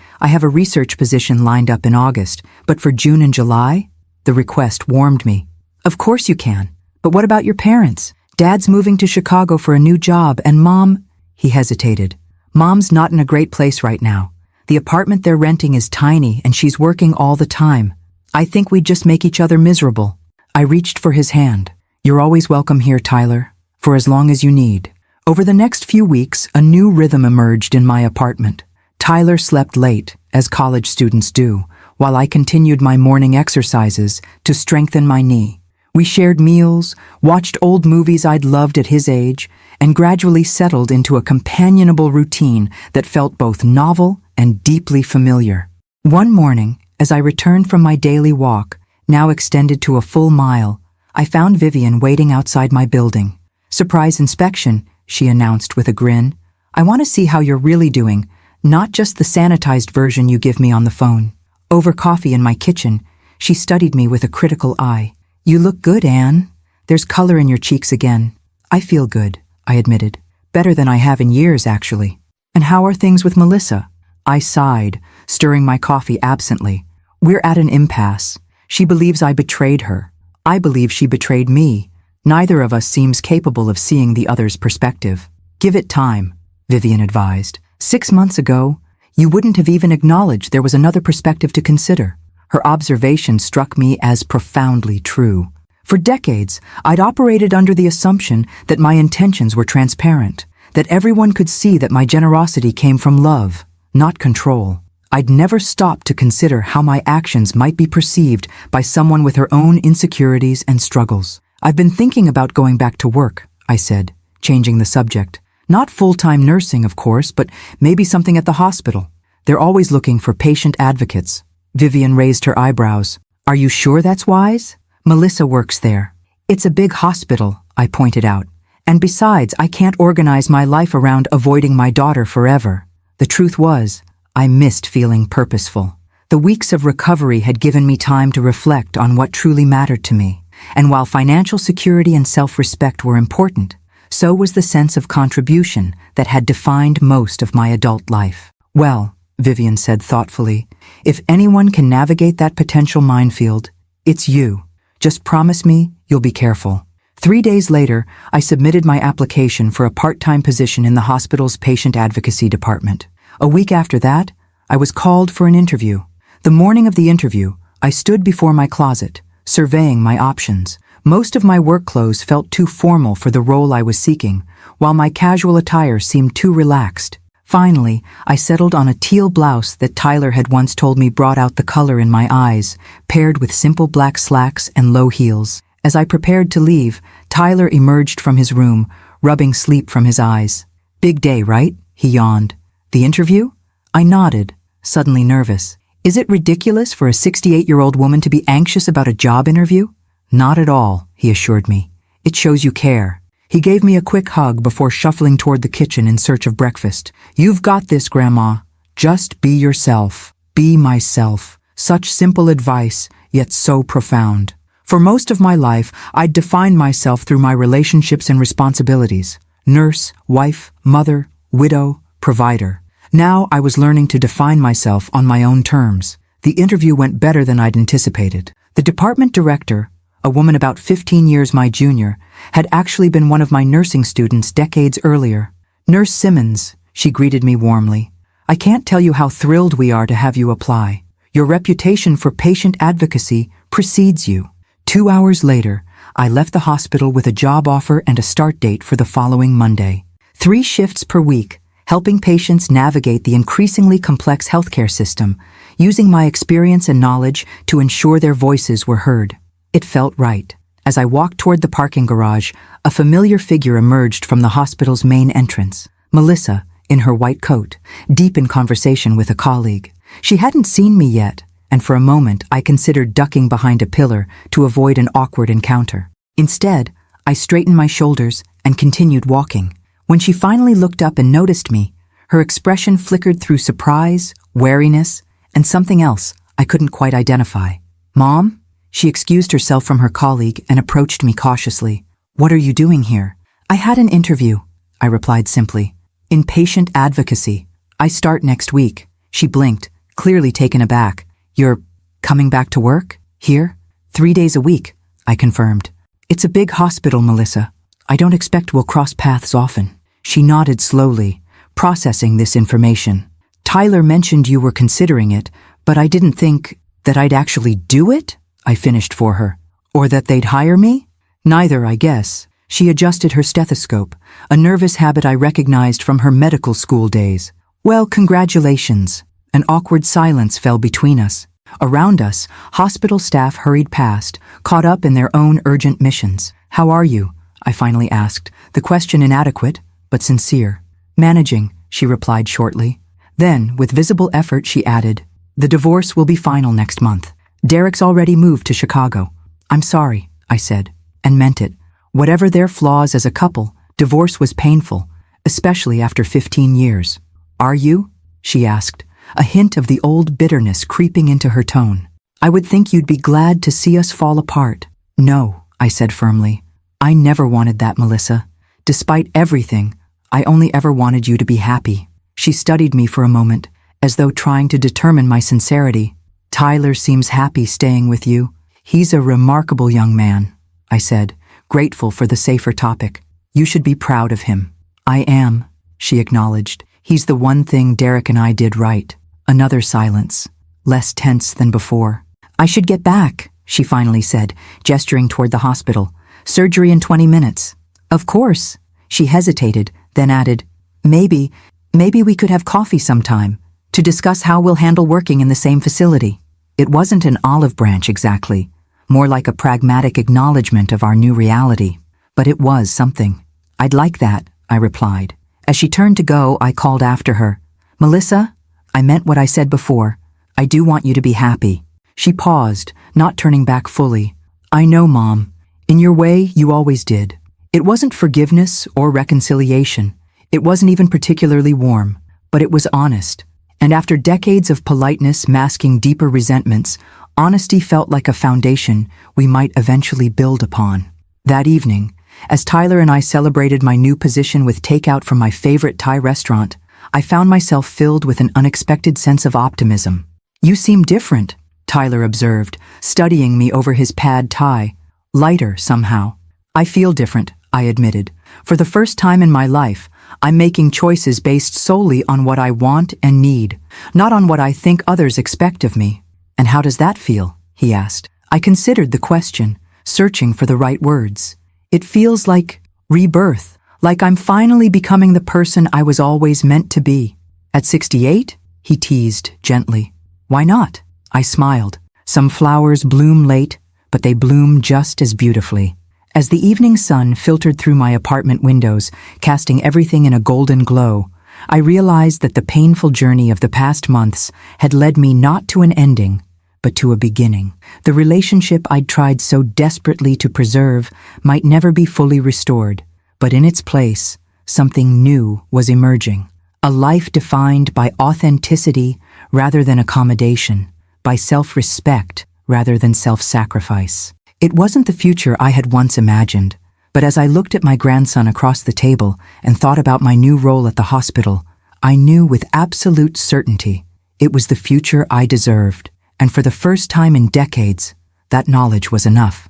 Speaker 1: I have a research position lined up in August, but for June and July?" The request warmed me. "Of course you can. But what about your parents? Dad's moving to Chicago for a new job, and Mom—" He hesitated. "Mom's not in a great place right now. The apartment they're renting is tiny, and she's working all the time. I think we'd just make each other miserable." I reached for his hand. "You're always welcome here, Tyler, for as long as you need." Over the next few weeks, a new rhythm emerged in my apartment. Tyler slept late, as college students do, while I continued my morning exercises to strengthen my knee. We shared meals, watched old movies I'd loved at his age, and gradually settled into a companionable routine that felt both novel and deeply familiar. One morning, as I returned from my daily walk, now extended to a full mile, I found Vivian waiting outside my building. "Surprise inspection," she announced with a grin. "I want to see how you're really doing, not just the sanitized version you give me on the phone." Over coffee in my kitchen, she studied me with a critical eye. "You look good, Anne. There's color in your cheeks again." "I feel good," I admitted. "Better than I have in years, actually." "And how are things with Melissa?" I sighed, stirring my coffee absently. "We're at an impasse. She believes I betrayed her. I believe she betrayed me. Neither of us seems capable of seeing the other's perspective." "Give it time," Vivian advised. 6 months ago, you wouldn't have even acknowledged there was another perspective to consider." Her observation struck me as profoundly true. For decades, I'd operated under the assumption that my intentions were transparent, that everyone could see that my generosity came from love, not control. I'd never stopped to consider how my actions might be perceived by someone with her own insecurities and struggles. "I've been thinking about going back to work," I said, changing the subject. "Not full-time nursing, of course, but maybe something at the hospital. They're always looking for patient advocates." Vivian raised her eyebrows. "Are you sure that's wise? Melissa works there." "It's a big hospital," I pointed out. "And besides, I can't organize my life around avoiding my daughter forever." The truth was, I missed feeling purposeful. The weeks of recovery had given me time to reflect on what truly mattered to me. And while financial security and self-respect were important, so was the sense of contribution that had defined most of my adult life. "Well," Vivian said thoughtfully, "if anyone can navigate that potential minefield, it's you. Just promise me you'll be careful." 3 days later, I submitted my application for a part-time position in the hospital's patient advocacy department. A week after that, I was called for an interview. The morning of the interview, I stood before my closet, surveying my options. Most of my work clothes felt too formal for the role I was seeking, while my casual attire seemed too relaxed. Finally, I settled on a teal blouse that Tyler had once told me brought out the color in my eyes, paired with simple black slacks and low heels. As I prepared to leave, Tyler emerged from his room, rubbing sleep from his eyes. "Big day, right?" he yawned. "The interview?" I nodded, suddenly nervous. "Is it ridiculous for a 68-year-old woman to be anxious about a job interview?" "Not at all," he assured me. "It shows you care." He gave me a quick hug before shuffling toward the kitchen in search of breakfast. "You've got this, Grandma. Just be yourself. Be myself." Such simple advice, yet so profound. For most of my life, I'd defined myself through my relationships and responsibilities. Nurse, wife, mother, widow, provider. Now I was learning to define myself on my own terms. The interview went better than I'd anticipated. The department director, a woman about 15 years my junior, had actually been one of my nursing students decades earlier. "Nurse Simmons," she greeted me warmly. "I can't tell you how thrilled we are to have you apply. Your reputation for patient advocacy precedes you." 2 hours later, I left the hospital with a job offer and a start date for the following Monday. 3 shifts per week, helping patients navigate the increasingly complex healthcare system, using my experience and knowledge to ensure their voices were heard. It felt right. As I walked toward the parking garage, a familiar figure emerged from the hospital's main entrance. Melissa, in her white coat, deep in conversation with a colleague. She hadn't seen me yet, and for a moment I considered ducking behind a pillar to avoid an awkward encounter. Instead, I straightened my shoulders and continued walking. When she finally looked up and noticed me, her expression flickered through surprise, wariness, and something else I couldn't quite identify. "Mom?" She excused herself from her colleague and approached me cautiously. "What are you doing here?" "I had an interview," I replied simply. "In patient advocacy. I start next week." She blinked, clearly taken aback. "You're coming back to work? Here?" "3 days a week," I confirmed. "It's a big hospital, Melissa. I don't expect we'll cross paths often." She nodded slowly, processing this information. "Tyler mentioned you were considering it, but I didn't think that I'd actually do it?" I finished for her. "Or that they'd hire me?" "Neither, I guess." She adjusted her stethoscope, a nervous habit I recognized from her medical school days. "Well, congratulations." An awkward silence fell between us. Around us, hospital staff hurried past, caught up in their own urgent missions. "How are you?" I finally asked, the question inadequate, but sincere. "Managing," she replied shortly. Then, with visible effort, she added, "The divorce will be final next month. Derek's already moved to Chicago." "I'm sorry," I said, and meant it. Whatever their flaws as a couple, divorce was painful, especially after 15 years. "Are you?" she asked, a hint of the old bitterness creeping into her tone. "I would think you'd be glad to see us fall apart." "No," I said firmly. "I never wanted that, Melissa. Despite everything, I only ever wanted you to be happy." She studied me for a moment, as though trying to determine my sincerity. "Tyler seems happy staying with you. He's a remarkable young man," I said, grateful for the safer topic. "You should be proud of him." "I am," she acknowledged. "He's the one thing Derek and I did right." Another silence, less tense than before. "I should get back," she finally said, gesturing toward the hospital. "Surgery in 20 minutes. "Of course." She hesitated, then added, Maybe we could have coffee sometime to discuss how we'll handle working in the same facility." It wasn't an olive branch exactly, more like a pragmatic acknowledgement of our new reality. But it was something. "I'd like that," I replied. As she turned to go, I called after her. "Melissa, I meant what I said before. I do want you to be happy." She paused, not turning back fully. "I know, Mom. In your way, you always did." It wasn't forgiveness or reconciliation. It wasn't even particularly warm, but it was honest. And after decades of politeness masking deeper resentments, honesty felt like a foundation we might eventually build upon. That evening, as Tyler and I celebrated my new position with takeout from my favorite Thai restaurant, I found myself filled with an unexpected sense of optimism. "You seem different," Tyler observed, studying me over his pad Thai. "Lighter, somehow." "I feel different," I admitted. "For the first time in my life, I'm making choices based solely on what I want and need, not on what I think others expect of me." "And how does that feel?" he asked. I considered the question, searching for the right words. "It feels like rebirth, Like I'm finally becoming the person I was always meant to be. At 68? He teased gently. Why not? I smiled. Some flowers bloom late, but they bloom just as beautifully. As the evening sun filtered through my apartment windows, casting everything in a golden glow, I realized that the painful journey of the past months had led me not to an ending, but to a beginning. The relationship I'd tried so desperately to preserve might never be fully restored, but in its place, something new was emerging. A life defined by authenticity rather than accommodation, by self-respect rather than self-sacrifice. It wasn't the future I had once imagined, but as I looked at my grandson across the table and thought about my new role at the hospital, I knew with absolute certainty it was the future I deserved, and for the first time in decades, that knowledge was enough.